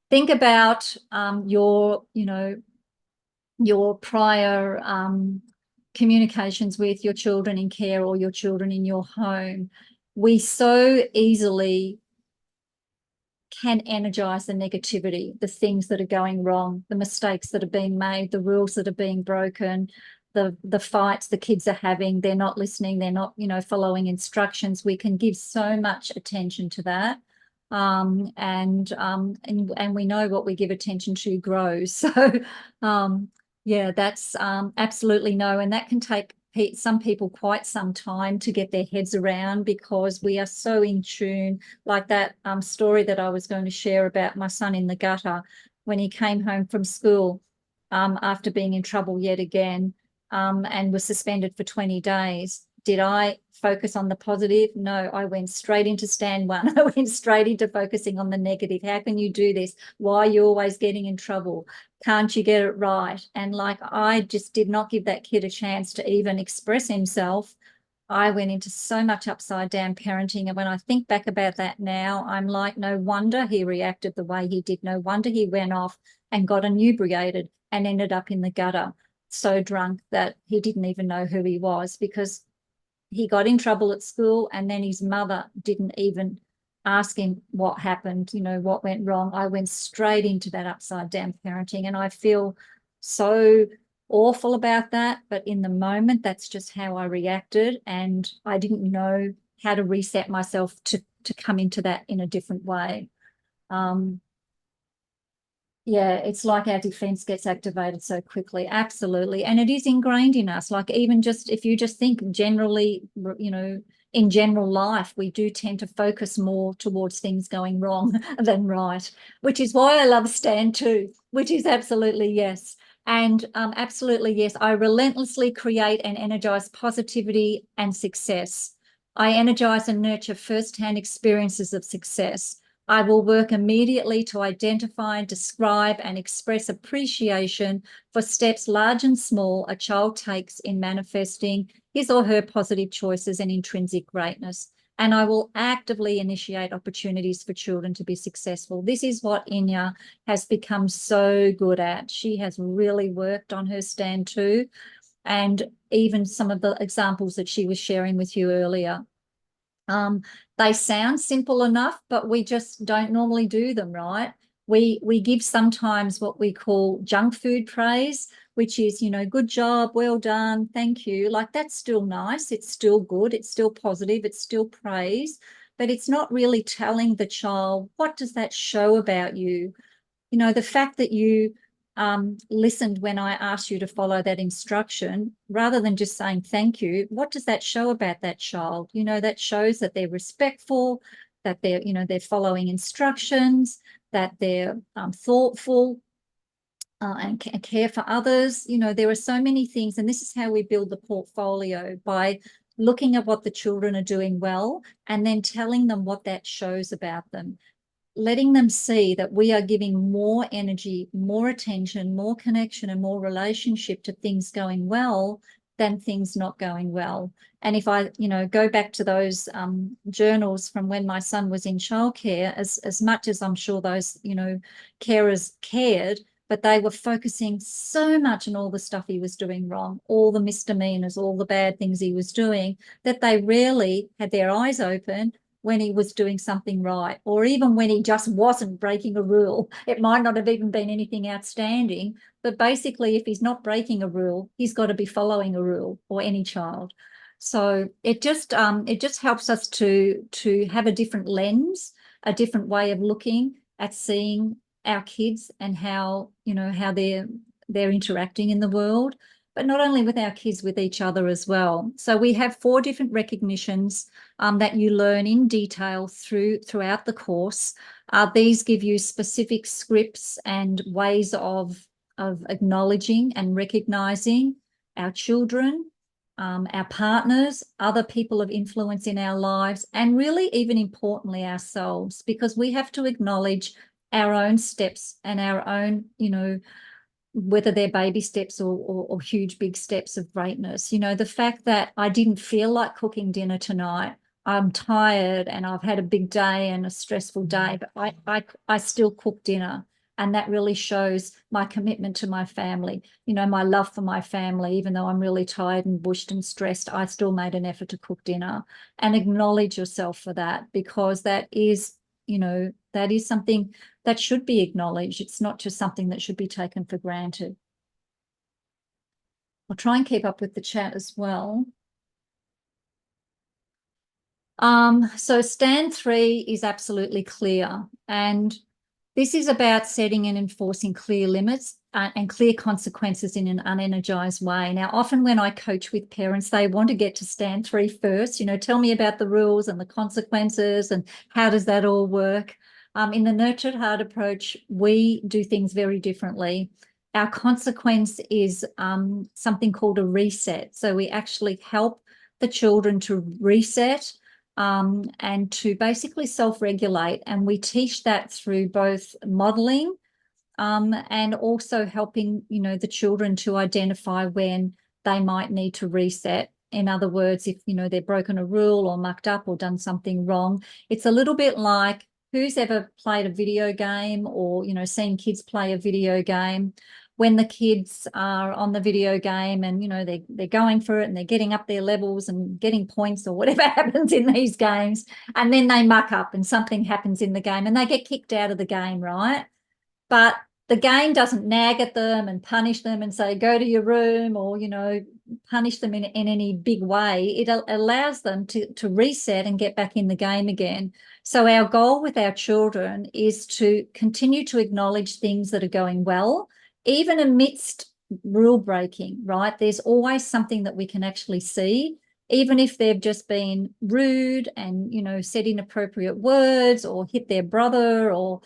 think about your prior communications with your children in care or your children in your home. We so easily can energize the negativity, the things that are going wrong, the mistakes that are being made, the rules that are being broken, the fights the kids are having, they're not listening, they're not, following instructions. We can give so much attention to that. And we know what we give attention to grows. So yeah, that's absolutely no. And that can take some people quite some time to get their heads around, because we are so in tune, like that story that I was going to share about my son in the gutter when he came home from school after being in trouble yet again. and was suspended for 20 days. Did I focus on the positive? No, I went straight into stand one. I went straight into focusing on the negative. How can you do this? Why are you always getting in trouble? Can't you get it right? And like, I just did not give that kid a chance to even express himself. I went into so much upside down parenting. And when I think back about that now, I'm like, no wonder he reacted the way he did. No wonder he went off and got inebriated and ended up in the gutter, so drunk that he didn't even know who he was, because he got in trouble at school and then his mother didn't even ask him what happened, you know, what went wrong. I went straight into that upside down parenting, and I feel so awful about that. But in the moment, that's just how I reacted, and I didn't know how to reset myself to come into that in a different way. Yeah, it's like our defense gets activated so quickly. Absolutely. And it is ingrained in us. Like, even just if you just think generally, you know, in general life, we do tend to focus more towards things going wrong than right, which is why I love Stand too, which is absolutely yes. And absolutely yes, I relentlessly create and energize positivity and success. I energize and nurture firsthand experiences of success. I will work immediately to identify, describe, and express appreciation for steps large and small a child takes in manifesting his or her positive choices and intrinsic greatness. And I will actively initiate opportunities for children to be successful. This is what Inya has become so good at. She has really worked on her Stand too. And even some of the examples that she was sharing with you earlier. They sound simple enough, but we just don't normally do them, right? We give sometimes what we call junk food praise, which is, you know, good job, well done, thank you. Like, that's still nice, it's still good, it's still positive, it's still praise, but it's not really telling the child, what does that show about you? You know, the fact that you listened when I asked you to follow that instruction, rather than just saying thank you, what does that show about that child? You know, that shows that they're respectful, that they're, you know, they're following instructions, that they're thoughtful, and care for others. You know, there are so many things, and this is how we build the portfolio, by looking at what the children are doing well and then telling them what that shows about them. Letting them see that we are giving more energy, more attention, more connection, and more relationship to things going well than things not going well. And if I, you know, go back to those journals from when my son was in childcare, as much as I'm sure those, you know, carers cared, but they were focusing so much on all the stuff he was doing wrong, all the misdemeanors, all the bad things he was doing, that they rarely had their eyes open when he was doing something right, or even when he just wasn't breaking a rule. It might not have even been anything outstanding, but basically, if he's not breaking a rule, he's got to be following a rule, or any child. So it just helps us to have a different lens, a different way of looking at seeing our kids and how, you know, how they're interacting in the world, but not only with our kids, with each other as well. So we have 4 different recognitions that you learn in detail throughout the course. These give you specific scripts and ways of acknowledging and recognizing our children, our partners, other people of influence in our lives, and really, even importantly, ourselves, because we have to acknowledge our own steps and our own, you know, whether they're baby steps or huge, big steps of greatness. You know, the fact that I didn't feel like cooking dinner tonight, I'm tired and I've had a big day and a stressful day, but I still cook dinner. And that really shows my commitment to my family, you know, my love for my family. Even though I'm really tired and bushed and stressed, I still made an effort to cook dinner. And acknowledge yourself for that, because that is, you know, that is something that should be acknowledged. It's not just something that should be taken for granted. I'll try and keep up with the chat as well. So Stand 3 is absolutely clear. And this is about setting and enforcing clear limits and clear consequences in an unenergized way. Now, often when I coach with parents, they want to get to Stand 3 first. You know, tell me about the rules and the consequences and how does that all work? In the Nurtured Heart approach, we do things very differently. our consequence is something called a reset. So we actually help the children to reset and to basically self-regulate. And we teach that through both modeling and also helping, you know, the children to identify when they might need to reset. In other words, if, you know, they've broken a rule or mucked up or done something wrong, it's a little bit like, who's ever played a video game or, you know, seen kids play a video game? When the kids are on the video game and, you know, they're going for it and they're getting up their levels and getting points or whatever happens in these games, and then they muck up and something happens in the game and they get kicked out of the game, right? But the game doesn't nag at them and punish them and say, go to your room, or, you know, punish them in any big way. It allows them to reset and get back in the game again. So our goal with our children is to continue to acknowledge things that are going well, even amidst rule breaking, right? There's always something that we can actually see, even if they've just been rude and, you know, said inappropriate words or hit their brother or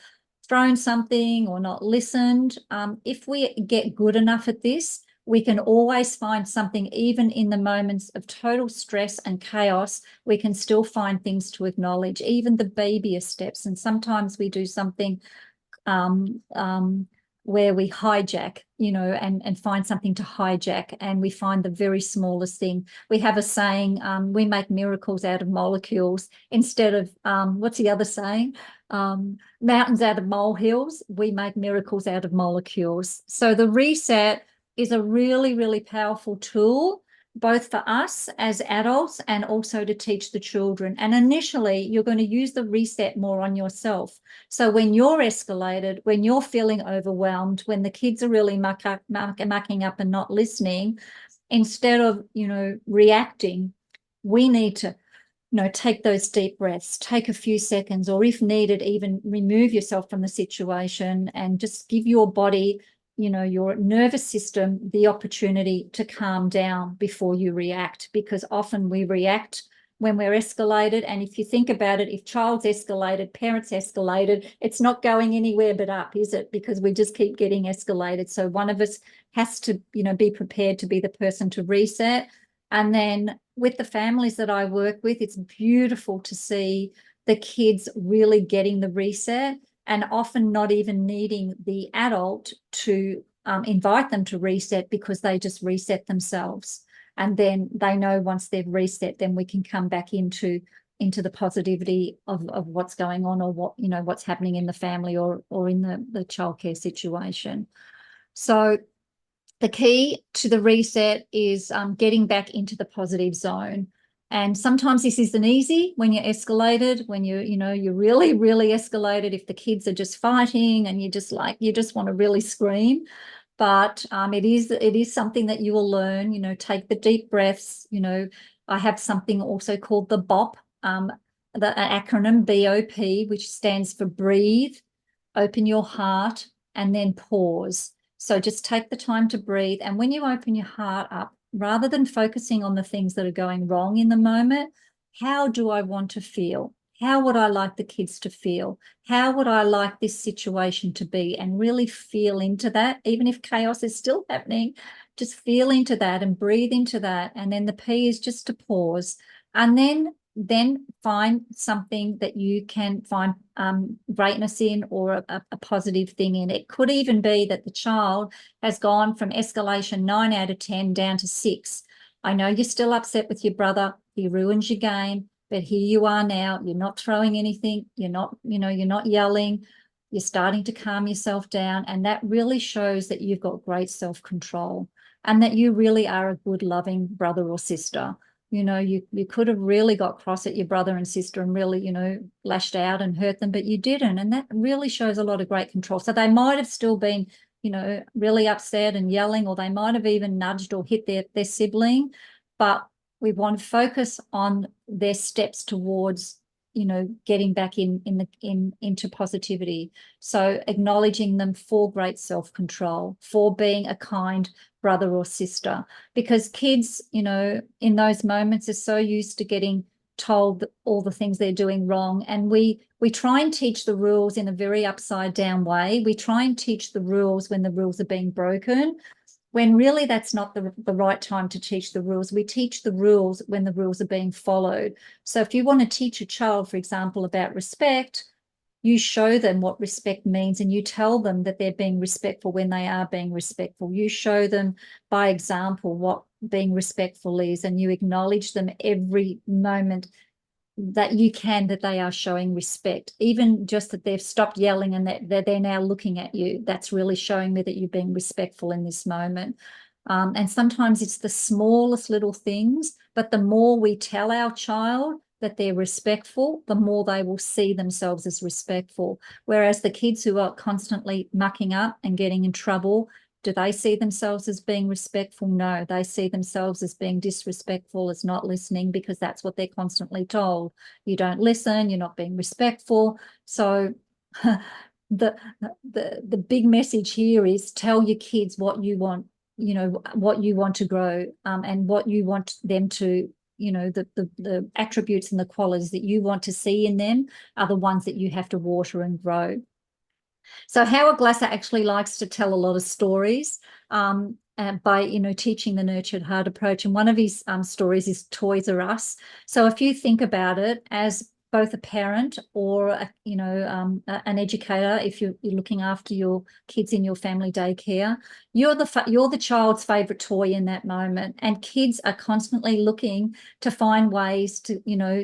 thrown something or not listened. If we get good enough at this, we can always find something. Even in the moments of total stress and chaos, we can still find things to acknowledge, even the babyest steps. And sometimes we do something where we hijack, you know, and find something to hijack, and we find the very smallest thing. We have a saying, we make miracles out of molecules instead of, what's the other saying? Mountains out of molehills. We make miracles out of molecules. So the reset is a really, really powerful tool, both for us as adults and also to teach the children. And initially, you're going to use the reset more on yourself. So when you're escalated, when you're feeling overwhelmed, when the kids are really mucking up and not listening, instead of, you know, reacting, we need to, you know, take those deep breaths, take a few seconds, or if needed, even remove yourself from the situation and just give your body, you know, your nervous system, the opportunity to calm down before you react, because often we react when we're escalated. And if you think about it, if child's escalated, parents escalated, it's not going anywhere but up, is it? Because we just keep getting escalated. So one of us has to, you know, be prepared to be the person to reset. And then with the families that I work with, it's beautiful to see the kids really getting the reset, and often not even needing the adult to invite them to reset, because they just reset themselves. And then they know once they've reset, then we can come back into the positivity of what's going on, or what, you know, what's happening in the family or in the childcare situation. So the key to the reset is getting back into the positive zone. And sometimes this isn't easy when you're escalated, when you're really, really escalated, if the kids are just fighting and you just want to really scream. But it is something that you will learn, you know, take the deep breaths. You know, I have something also called the BOP, the acronym BOP, which stands for breathe, open your heart, and then pause. So just take the time to breathe. And when you open your heart up, rather than focusing on the things that are going wrong in the moment, how do I want to feel? How would I like the kids to feel? How would I like this situation to be? And really feel into that. Even if chaos is still happening, just feel into that and breathe into that. And then the P is just to pause. And then find something that you can find greatness in, or a positive thing in. It could even be that the child has gone from escalation 9 out of 10 down to 6. I know you're still upset with your brother. He ruins your game, but here you are now. You're not throwing anything. You're not yelling. You're starting to calm yourself down. And that really shows that you've got great self-control and that you really are a good, loving brother or sister. You know, you could have really got cross at your brother and sister and really, you know, lashed out and hurt them, but you didn't. And that really shows a lot of great control. So they might have still been, you know, really upset and yelling, or they might have even nudged or hit their sibling, but we want to focus on their steps towards, you know, getting back into positivity. So acknowledging them for great self-control, for being a kind brother or sister, because kids, you know, in those moments are so used to getting told all the things they're doing wrong. And we try and teach the rules in a very upside down way. We try and teach the rules when the rules are being broken, when really that's not the right time to teach the rules. We teach the rules when the rules are being followed. So if you want to teach a child, for example, about respect, you show them what respect means, and you tell them that they're being respectful when they are being respectful. You show them by example what being respectful is, and you acknowledge them every moment that you can, that they are showing respect. Even just that they've stopped yelling and that they're now looking at you, that's really showing me that you're being respectful in this moment. And sometimes it's the smallest little things, but the more we tell our child that they're respectful, the more they will see themselves as respectful. Whereas the kids who are constantly mucking up and getting in trouble, do they see themselves as being respectful? No, they see themselves as being disrespectful, as not listening, because that's what they're constantly told. You don't listen, you're not being respectful. So the big message here is tell your kids what you want, what you want to grow, and what you want them to, the attributes and the qualities that you want to see in them are the ones that you have to water and grow. So Howard Glasser actually likes to tell a lot of stories by, teaching the nurtured heart approach. And one of his stories is Toys R Us. So if you think about it as both a parent or, an educator, if you're looking after your kids in your family daycare, you're the child's favourite toy in that moment. And kids are constantly looking to find ways to,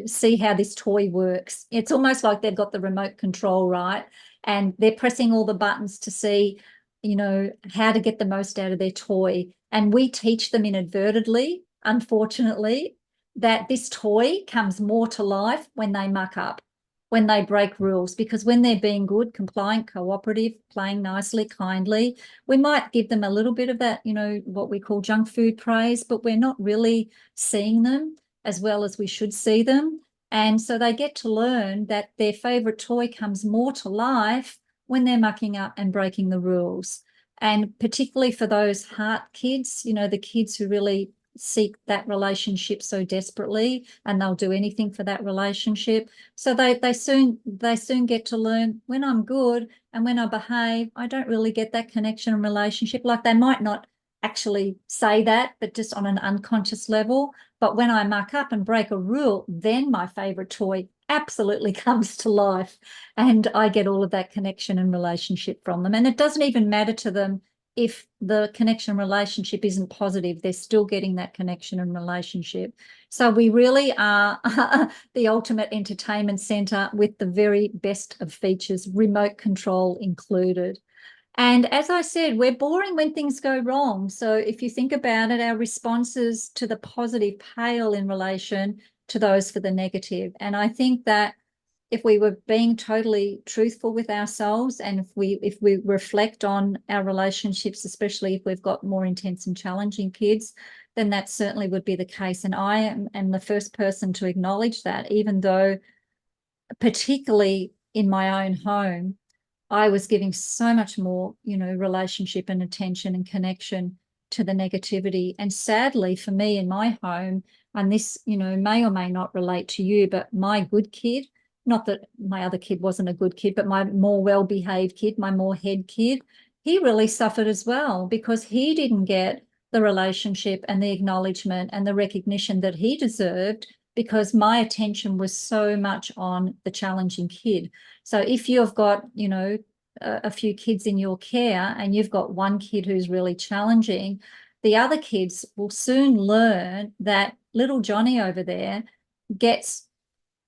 see how this toy works. It's almost like they've got the remote control, right? And they're pressing all the buttons to see, how to get the most out of their toy. And we teach them inadvertently, unfortunately, that this toy comes more to life when they muck up, when they break rules, because when they're being good, compliant, cooperative, playing nicely, kindly, we might give them a little bit of that, what we call junk food praise, but we're not really seeing them as well as we should see them. And so they get to learn that their favourite toy comes more to life when they're mucking up and breaking the rules. And particularly for those heart kids, the kids who really seek that relationship so desperately, and they'll do anything for that relationship. So they soon get to learn, when I'm good and when I behave, I don't really get that connection and relationship. Like, they might not actually say that, but just on an unconscious level. But when I muck up and break a rule, then my favourite toy absolutely comes to life, and I get all of that connection and relationship from them. And it doesn't even matter to them if the connection relationship isn't positive, they're still getting that connection and relationship. So we really are the ultimate entertainment centre with the very best of features, remote control included. And as I said, we're boring when things go wrong. So if you think about it, our responses to the positive pale in relation to those for the negative. And I think that if we were being totally truthful with ourselves, and if we reflect on our relationships, especially if we've got more intense and challenging kids, then that certainly would be the case. And I am the first person to acknowledge that, even though particularly in my own home, I was giving so much more, relationship and attention and connection to the negativity. And sadly for me in my home, and this, may or may not relate to you, but my good kid, not that my other kid wasn't a good kid, but my more well-behaved kid, my more head kid, he really suffered as well, because he didn't get the relationship and the acknowledgement and the recognition that he deserved, because my attention was so much on the challenging kid. So if you've got, a few kids in your care and you've got one kid who's really challenging, the other kids will soon learn that little Johnny over there gets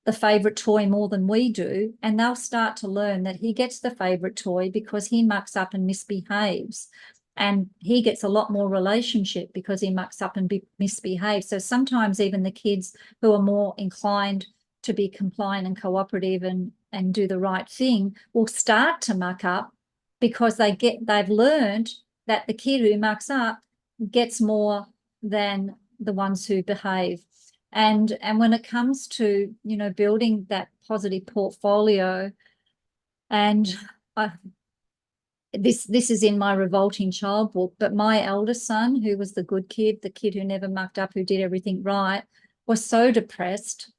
the favourite toy more than we do, and they'll start to learn that he gets the favourite toy because he mucks up and misbehaves, and he gets a lot more relationship because he mucks up and misbehaves. So sometimes even the kids who are more inclined to be compliant and cooperative and do the right thing will start to muck up, because they've learned that the kid who mucks up gets more than the ones who behave. And when it comes to, building that positive portfolio, and this is in my Revolting Child book, but my eldest son, who was the good kid, the kid who never mucked up, who did everything right, was so depressed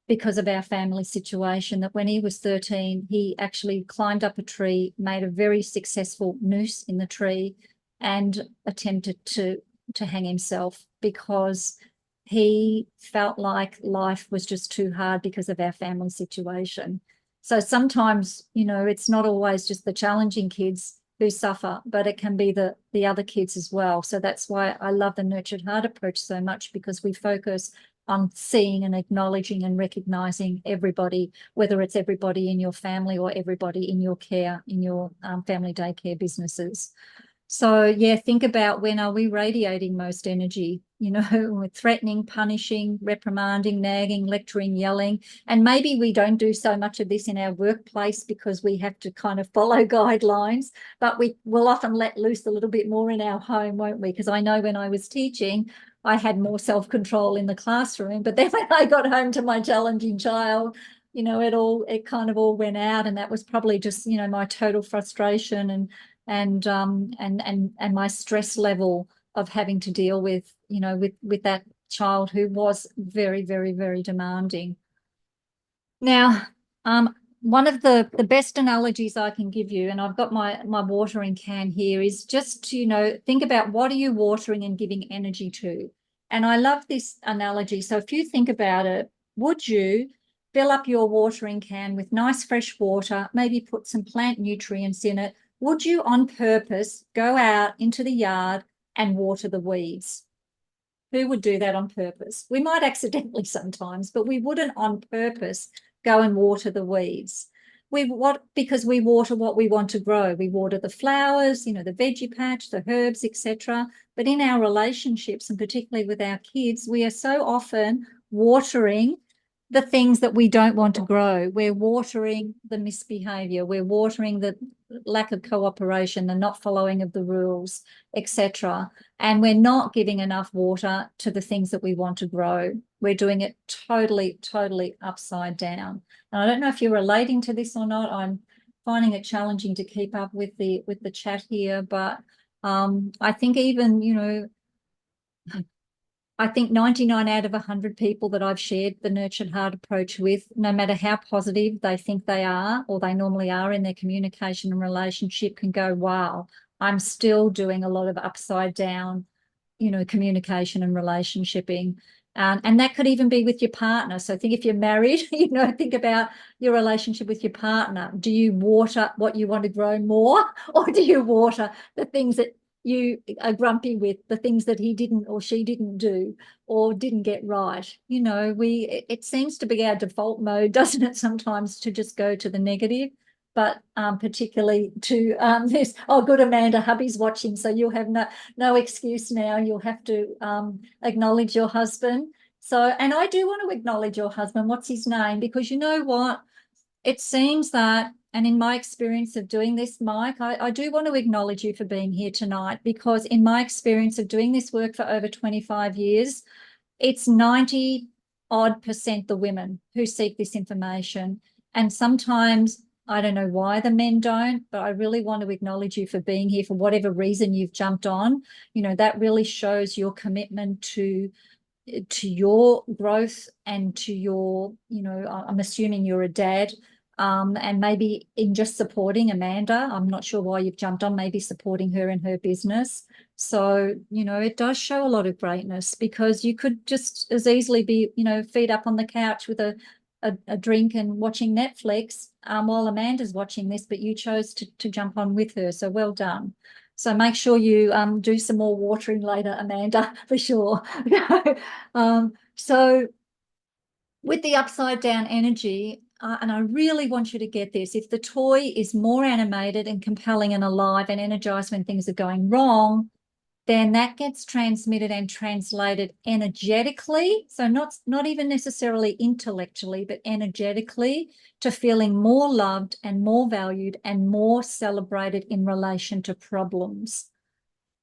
because of our family situation, that when he was 13, he actually climbed up a tree, made a very successful noose in the tree, and attempted to hang himself because he felt like life was just too hard because of our family situation. So sometimes, you know, it's not always just the challenging kids who suffer, but it can be the other kids as well. So that's why I love the Nurtured Heart approach so much, because we focus on seeing and acknowledging and recognizing everybody, whether it's everybody in your family or everybody in your care, in your family daycare businesses. So yeah, think about, when are we radiating most energy? You know, we're threatening, punishing, reprimanding, nagging, lecturing, yelling. And maybe we don't do so much of this in our workplace because we have to kind of follow guidelines, but we will often let loose a little bit more in our home, won't we? Because I know when I was teaching, I had more self-control in the classroom, but then when I got home to my challenging child, you know, it kind of all went out, and that was probably just, you know, my total frustration and my stress level of having to deal with, you know, with that child who was very, very, very demanding. Now, one of the best analogies I can give you, and I've got my watering can here, is just to, you know, think about, what are you watering and giving energy to? And I love this analogy. So if you think about it, would you fill up your watering can with nice fresh water, maybe put some plant nutrients in it? Would you on purpose go out into the yard and water the weeds? Who would do that on purpose? We might accidentally sometimes, but we wouldn't on purpose go and water the weeds. Because we water what we want to grow. We water the flowers, you know, the veggie patch, the herbs, etc. But in our relationships, and particularly with our kids, we are so often watering the things that we don't want to grow. We're watering the misbehavior. We're watering the lack of cooperation, the not following of the rules, etc. And we're not giving enough water to the things that we want to grow. We're doing it totally, totally upside down. And I don't know if you're relating to this or not. I'm finding it challenging to keep up with the chat here, but I think even, you know, I think 99 out of 100 people that I've shared the Nurtured Heart approach with, no matter how positive they think they are or they normally are in their communication and relationship, can go, wow, I'm still doing a lot of upside down, you know, communication and relationshiping. And that could even be with your partner. So think, if you're married, you know, think about your relationship with your partner. Do you water what you want to grow more, or do you water the things that you are grumpy with, the things that he didn't or she didn't do or didn't get right? You know, it seems to be our default mode, doesn't it, sometimes, to just go to the negative. But particularly to this, oh, good, Amanda, hubby's watching, so you'll have no excuse now. You'll have to acknowledge your husband. So, and I do want to acknowledge your husband. What's his name? Because you know what? It seems that, and in my experience of doing this, Mike, I do want to acknowledge you for being here tonight, because in my experience of doing this work for over 25 years, it's 90% the women who seek this information. And sometimes, I don't know why the men don't, but I really want to acknowledge you for being here, for whatever reason you've jumped on. You know, that really shows your commitment to your growth and to your, you know, I'm assuming you're a dad, and maybe in just supporting Amanda. I'm not sure why you've jumped on, maybe supporting her in her business. So, you know, it does show a lot of greatness, because you could just as easily be, you know, feet up on the couch with a drink and watching Netflix while Amanda's watching this, but you chose to jump on with her. So well done. So make sure you do some more watering later, Amanda, for sure. So with the upside down energy, and I really want you to get this, if the toy is more animated and compelling and alive and energized when things are going wrong, then that gets transmitted and translated energetically. So not even necessarily intellectually, but energetically, to feeling more loved and more valued and more celebrated in relation to problems.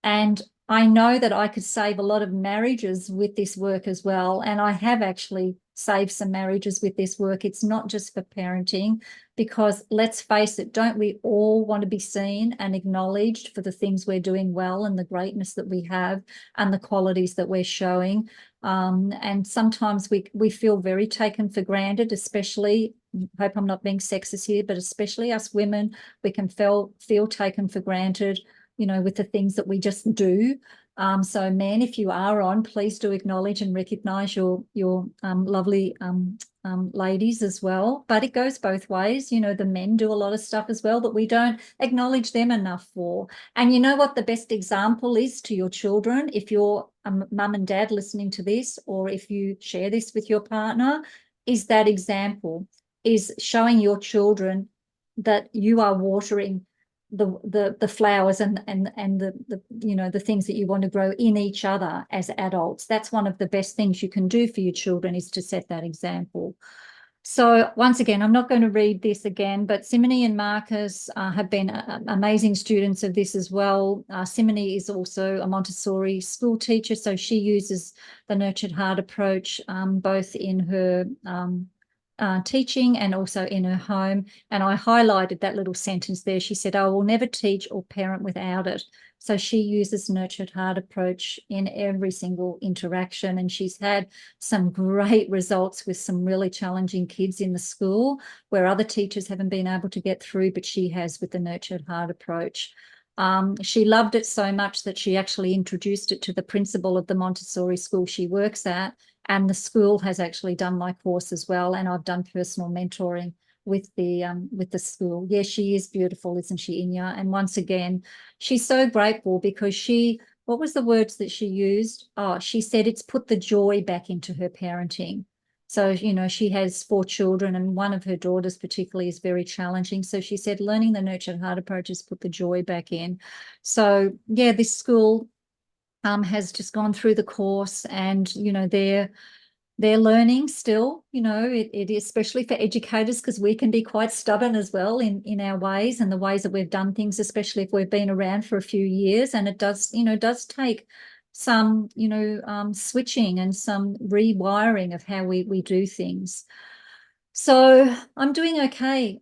And I know that I could save a lot of marriages with this work as well. And I have actually saved some marriages with this work. It's not just for parenting, because let's face it, don't we all want to be seen and acknowledged for the things we're doing well and the greatness that we have and the qualities that we're showing? And sometimes we feel very taken for granted, especially, I hope I'm not being sexist here, but especially us women, we can feel taken for granted, you know, with the things that we just do. So men, if you are on, please do acknowledge and recognise your lovely ladies as well. But it goes both ways. You know, the men do a lot of stuff as well that we don't acknowledge them enough for. And you know what the best example is to your children, if you're a mum and dad listening to this, or if you share this with your partner, is that example, is showing your children that you are watering the flowers and the you know, the things that you want to grow in each other as adults. That's one of the best things you can do for your children, is to set that example. So once again, I'm not going to read this again, but Simone and Marcus have been amazing students of this as well. Simone is also a Montessori school teacher, so she uses the nurtured heart approach both in her teaching and also in her home. And I highlighted that little sentence there. She said, I will never teach or parent without it. So she uses nurtured heart approach in every single interaction. And she's had some great results with some really challenging kids in the school where other teachers haven't been able to get through, but she has with the nurtured heart approach. She loved it so much that she actually introduced it to the principal of the Montessori school she works at. And the school has actually done my course as well. And I've done personal mentoring with the school. Yes, she is beautiful, isn't she, Inya? And once again, she's so grateful because what was the words that she used? Oh, she said it's put the joy back into her parenting. So, you know, she has 4 children and one of her daughters particularly is very challenging. So she said learning the nurtured heart approach has put the joy back in. So, yeah, this school has just gone through the course, and, you know, they're learning still, you know, it is especially for educators, because we can be quite stubborn as well in our ways and the ways that we've done things, especially if we've been around for a few years. And it does, you know, does take some, you know, switching and some rewiring of how we do things. So I'm doing okay,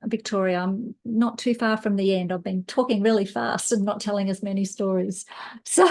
Victoria. I'm not too far from the end. I've been talking really fast and not telling as many stories. So,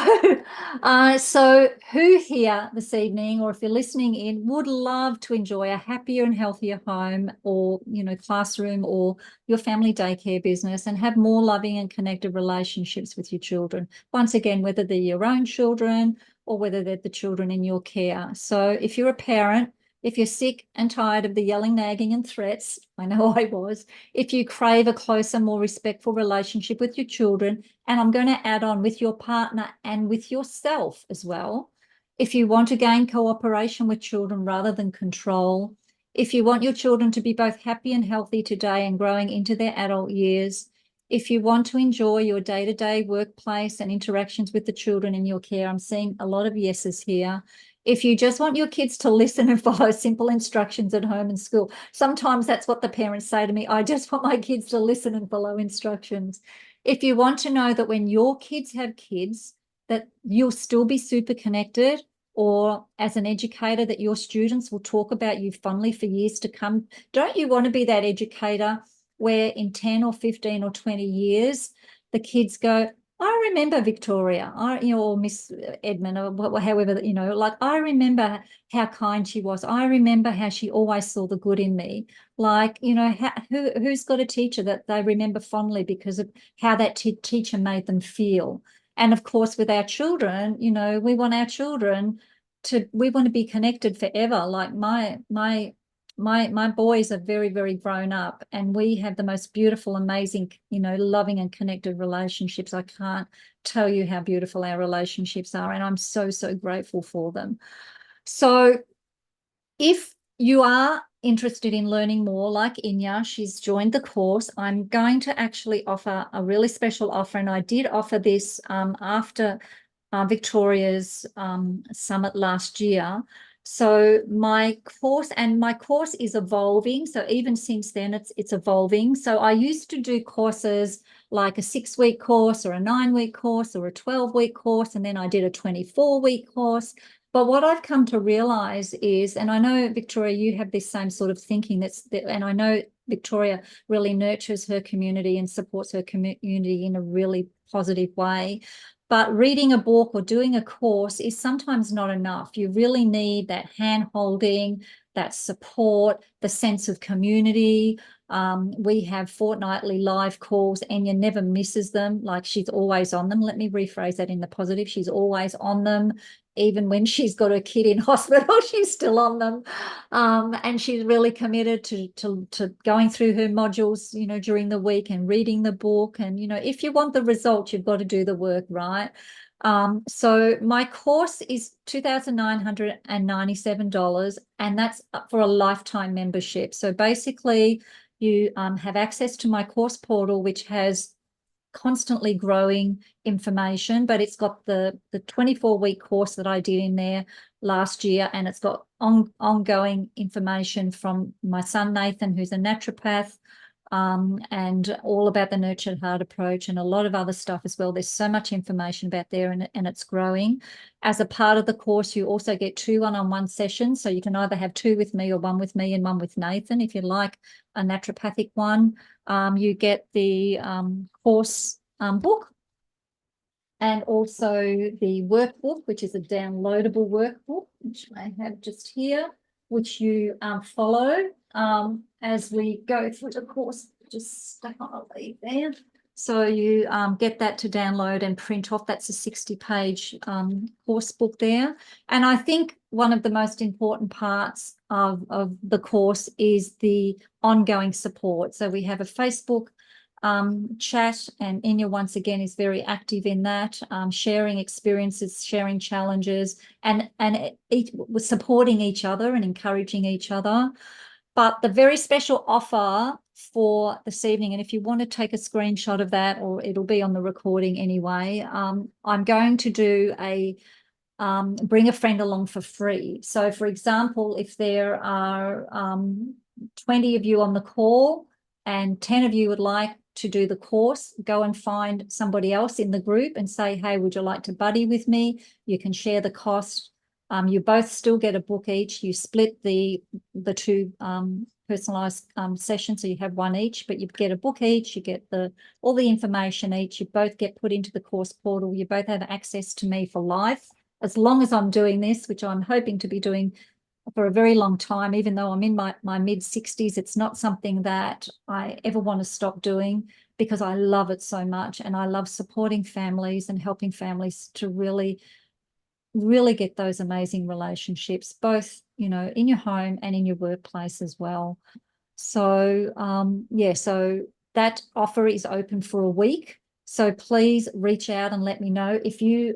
so who here this evening, or if you're listening in, would love to enjoy a happier and healthier home, or, you know, classroom, or your family daycare business, and have more loving and connected relationships with your children? Once again, whether they're your own children or whether they're the children in your care. So if you're a parent, if you're sick and tired of the yelling, nagging and threats, I know I was, if you crave a closer, more respectful relationship with your children, and I'm going to add on with your partner and with yourself as well, if you want to gain cooperation with children rather than control, if you want your children to be both happy and healthy today and growing into their adult years, if you want to enjoy your day-to-day workplace and interactions with the children in your care, I'm seeing a lot of yeses here. If you just want your kids to listen and follow simple instructions at home and school, sometimes that's what the parents say to me. I just want my kids to listen and follow instructions. If you want to know that when your kids have kids, that you'll still be super connected, or as an educator that your students will talk about you fondly for years to come, don't you want to be that educator where in 10 or 15 or 20 years, the kids go, I remember Victoria, or Miss Edmond, or however, you know, like, I remember how kind she was. I remember how she always saw the good in me. Like, you know, who's got a teacher that they remember fondly because of how that teacher made them feel? And of course, with our children, you know, we want our children we want to be connected forever. Like my boys are very, very grown up, and we have the most beautiful, amazing, you know, loving and connected relationships. I can't tell you how beautiful our relationships are, and I'm so, so grateful for them. So if you are interested in learning more, like Inya, she's joined the course, I'm going to actually offer a really special offer, and I did offer this after Victoria's summit last year. So my course is evolving. So even since then, it's evolving. So I used to do courses like a 6-week course or a 9-week course or a 12-week course, and then I did a 24-week course. But what I've come to realize is, and I know, Victoria, you have this same sort of thinking, and I know Victoria really nurtures her community and supports her community in a really positive way. But reading a book or doing a course is sometimes not enough. You really need that hand-holding, that support, the sense of community. We have fortnightly live calls. Enya never misses them. Like, she's always on them. Let me rephrase that in the positive. She's always on them. Even when she's got a kid in hospital, she's still on them. And she's really committed to going through her modules, you know, during the week and reading the book. And, you know, if you want the result, you've got to do the work, right? So my course is $2,997, and that's for a lifetime membership. So basically, you have access to my course portal, which has constantly growing information, but it's got the 24-week course that I did in there last year, and it's got ongoing information from my son Nathan, who's a naturopath, and all about the nurtured heart approach and a lot of other stuff as well. There's so much information about there, and it's growing. As a part of the course, you also get 2 one-on-one sessions, so you can either have 2 with me or 1 with me and 1 with Nathan if you like a naturopathic one. You get the course book, and also the workbook, which is a downloadable workbook, which I have just here, which you follow as we go through the course. Just stuck on a leaf there. So you get that to download and print off. That's a 60-page course book there. And I think one of the most important parts of the course is the ongoing support. So we have a Facebook chat, and Enya once again is very active in that, sharing experiences, sharing challenges, and supporting each other and encouraging each other. But the very special offer for this evening, and if you want to take a screenshot of that, or it'll be on the recording anyway, I'm going to do a bring a friend along for free. So for example, if there are 20 of you on the call and 10 of you would like to do the course, go and find somebody else in the group and say, hey, would you like to buddy with me? You can share the cost. You both still get a book each. You split the 2 personalized sessions, so you have 1 each, but you get a book each. You get all the information each. You both get put into the course portal. You both have access to me for life, as long as I'm doing this, which I'm hoping to be doing for a very long time. Even though I'm in my mid-60s, it's not something that I ever want to stop doing, because I love it so much, and I love supporting families and helping families to really get those amazing relationships, both, you know, in your home and in your workplace as well. So yeah, so that offer is open for a week. So please reach out and let me know if your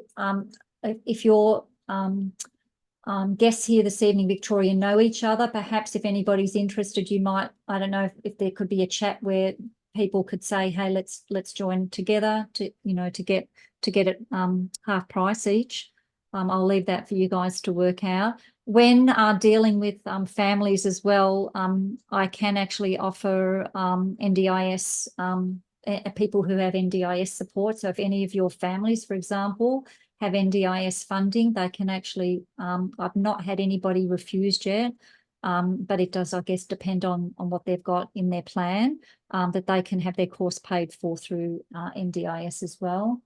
guests here this evening, Victoria, know each other. Perhaps if anybody's interested, you might, I don't know, if there could be a chat where people could say, hey, let's join together to, you know, to get it half price each. I'll leave that for you guys to work out. When dealing with families as well, I can actually offer NDIS, people who have NDIS support. So if any of your families, for example, have NDIS funding, they can actually, I've not had anybody refused yet, but it does, I guess, depend on what they've got in their plan, that they can have their course paid for through NDIS as well.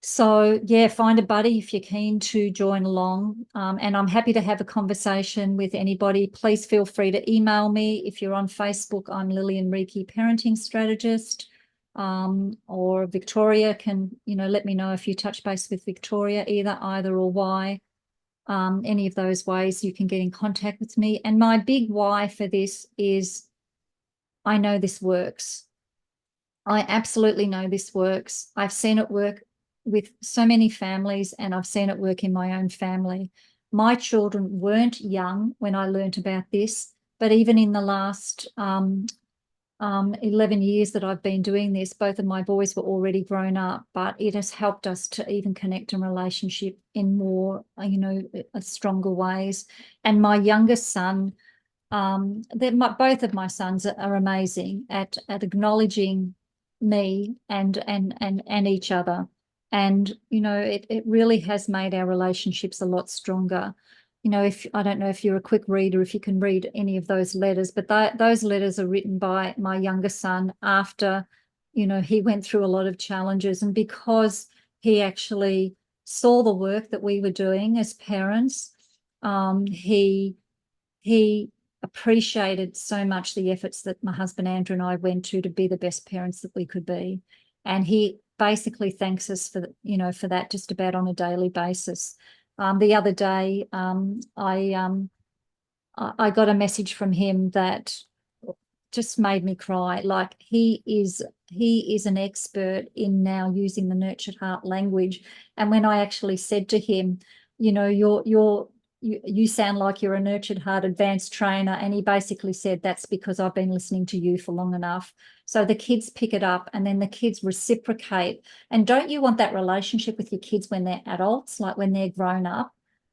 So yeah, find a buddy if you're keen to join along, and I'm happy to have a conversation with anybody. Please feel free to email me. If you're on Facebook, I'm Lillian Reekie, parenting strategist, or Victoria can, you know, let me know if you touch base with Victoria, either or why. Any of those ways you can get in contact with me. And my big why for this is, I know this works. I absolutely know this works. I've seen it work with so many families, and I've seen it work in my own family. My children weren't young when I learned about this, but even in the last 11 years that I've been doing this, both of my boys were already grown up, but it has helped us to even connect in relationship in more, you know, stronger ways. And my youngest son, both of my sons are amazing at acknowledging me and each other. And, you know, it really has made our relationships a lot stronger. You know, if I don't know if you're a quick reader, if you can read any of those letters, but those letters are written by my younger son after, you know, he went through a lot of challenges. And because he actually saw the work that we were doing as parents, he appreciated so much the efforts that my husband Andrew and I went to be the best parents that we could be. And he basically thanks us for, you know, for that just about on a daily basis. The other day, I got a message from him that just made me cry. Like he is an expert in now using the nurtured heart language. And when I actually said to him, you know, you sound like you're a nurtured heart advanced trainer, and he basically said that's because I've been listening to you for long enough. So the kids pick it up, and then the kids reciprocate. And don't you want that relationship with your kids when they're adults, like when they're grown up?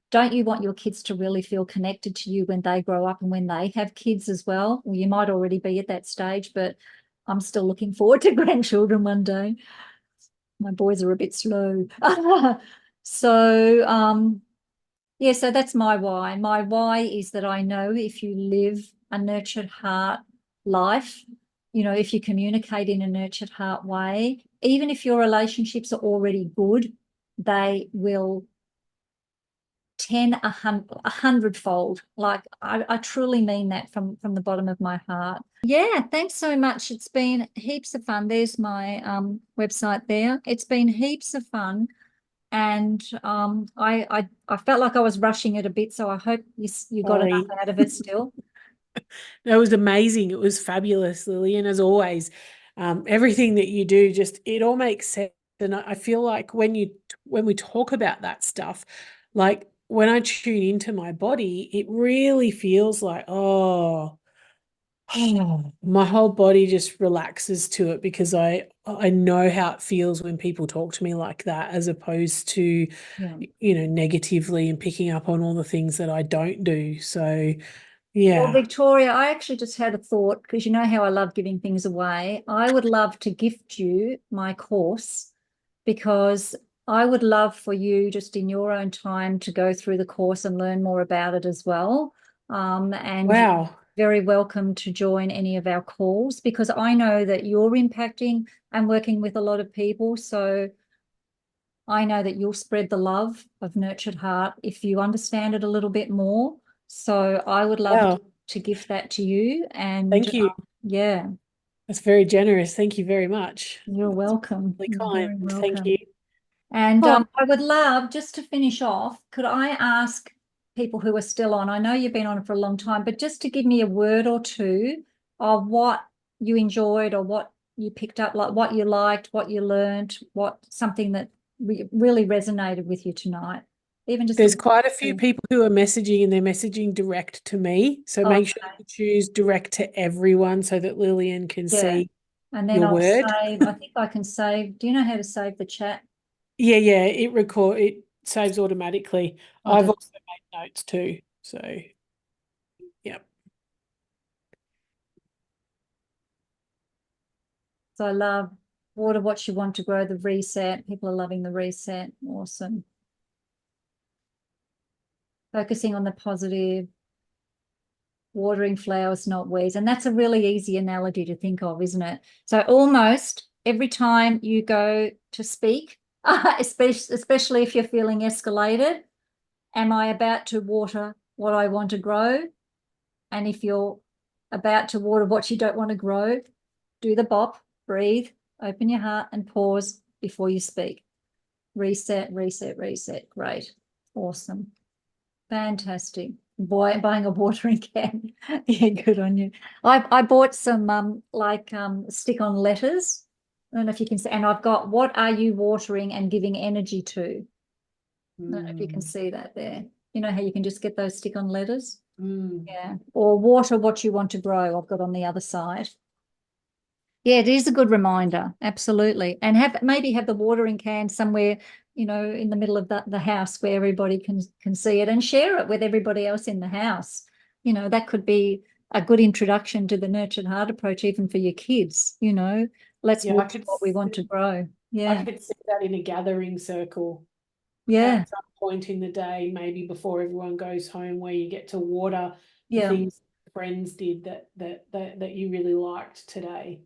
Don't you want your kids to really feel connected to you when they grow up and when they have kids as well? Well, you might already be at that stage, but I'm still looking forward to grandchildren one day. My boys are a bit slow. So, yeah, so that's my why. My why is that I know if you live a nurtured heart life, you know, if you communicate in a nurtured heart way, even if your relationships are already good, they will 100-fold. Like I truly mean that from the bottom of my heart. Yeah, thanks so much. It's been heaps of fun. There's my website there. It's been heaps of fun. And I felt like I was rushing it a bit, so I hope you got enough out of it still. That was amazing. It was fabulous, Lillian, as always. Everything that you do, just it all makes sense. And I feel like when we talk about that stuff, like when I tune into my body, it really feels like, oh, my whole body just relaxes to it, because I know how it feels when people talk to me like that, as opposed to, Yeah. you know, negatively and picking up on all the things that I don't do. So, Well, yeah. Victoria, I actually just had a thought, because you know how I love giving things away. I would love to gift you my course, because I would love for you just in your own time to go through the course and learn more about it as well. And Wow. very welcome to join any of our calls, because I know that you're impacting and working with a lot of people. So I know that you'll spread the love of Nurtured Heart if you understand it a little bit more. So I would love Wow. to gift that to you. And Thank you. yeah, That's very generous. Thank you very much. you're welcome. Really You're kind. very Thank welcome. you. And Oh, I would love, just to finish off, could I ask people who are still on, I know you've been on for a long time, but just to give me a word or two of what you enjoyed or what you picked up, like what you liked, what you learned, something that really resonated with you tonight. Even just there's quite a few people who are messaging, and they're messaging direct to me. So make sure you choose direct to everyone so that Lillian can see and then your I'll word. save. I think I can save. Do you know how to save the chat? Yeah, it saves automatically. I've also made notes too. So, yeah. So I love water what you want to grow, the reset. People are loving the reset. Awesome. Focusing on the positive, watering flowers, not weeds. And that's a really easy analogy to think of, isn't it? So almost every time you go to speak, especially if you're feeling escalated, am I about to water what I want to grow? And if you're about to water what you don't want to grow, do the bop, breathe, open your heart and pause before you speak. Reset, reset, reset. Great. Awesome. Fantastic. Boy, buying a watering can. Yeah, good on you. I bought some stick-on letters. I don't know if you can see, and I've got what are you watering and giving energy to? I don't know if you can see that there. You know how you can just get those stick-on letters? Yeah. Or water what you want to grow, I've got on the other side. Yeah, it is a good reminder. Absolutely. And maybe have the watering can somewhere, you know, in the middle of the house where everybody can see it, and share it with everybody else in the house. You know, that could be a good introduction to the Nurtured Heart approach, even for your kids, you know. let's Yeah, I watch could what we want see, to grow. I Yeah. could see that in a gathering circle Yeah. at some point in the day, maybe before everyone goes home, where you get to water the Yeah. things friends did that you really liked today.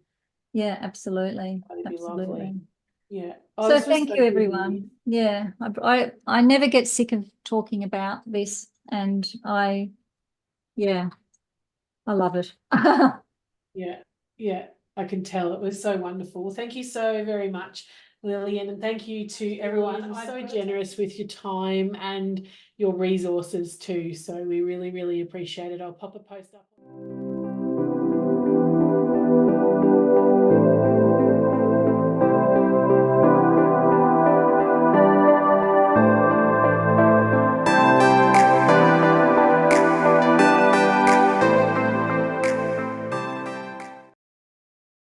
Yeah, absolutely. That'd be Absolutely. lovely. Yeah. Oh, So this was thank so you, good, everyone. Yeah, I never get sick of talking about this, and I love it. Yeah, yeah, I can tell. It was so wonderful. Thank you so very much, Lillian, and thank you to everyone. I'm so generous with your time and your resources too. So we really, really appreciate it. I'll pop a post up.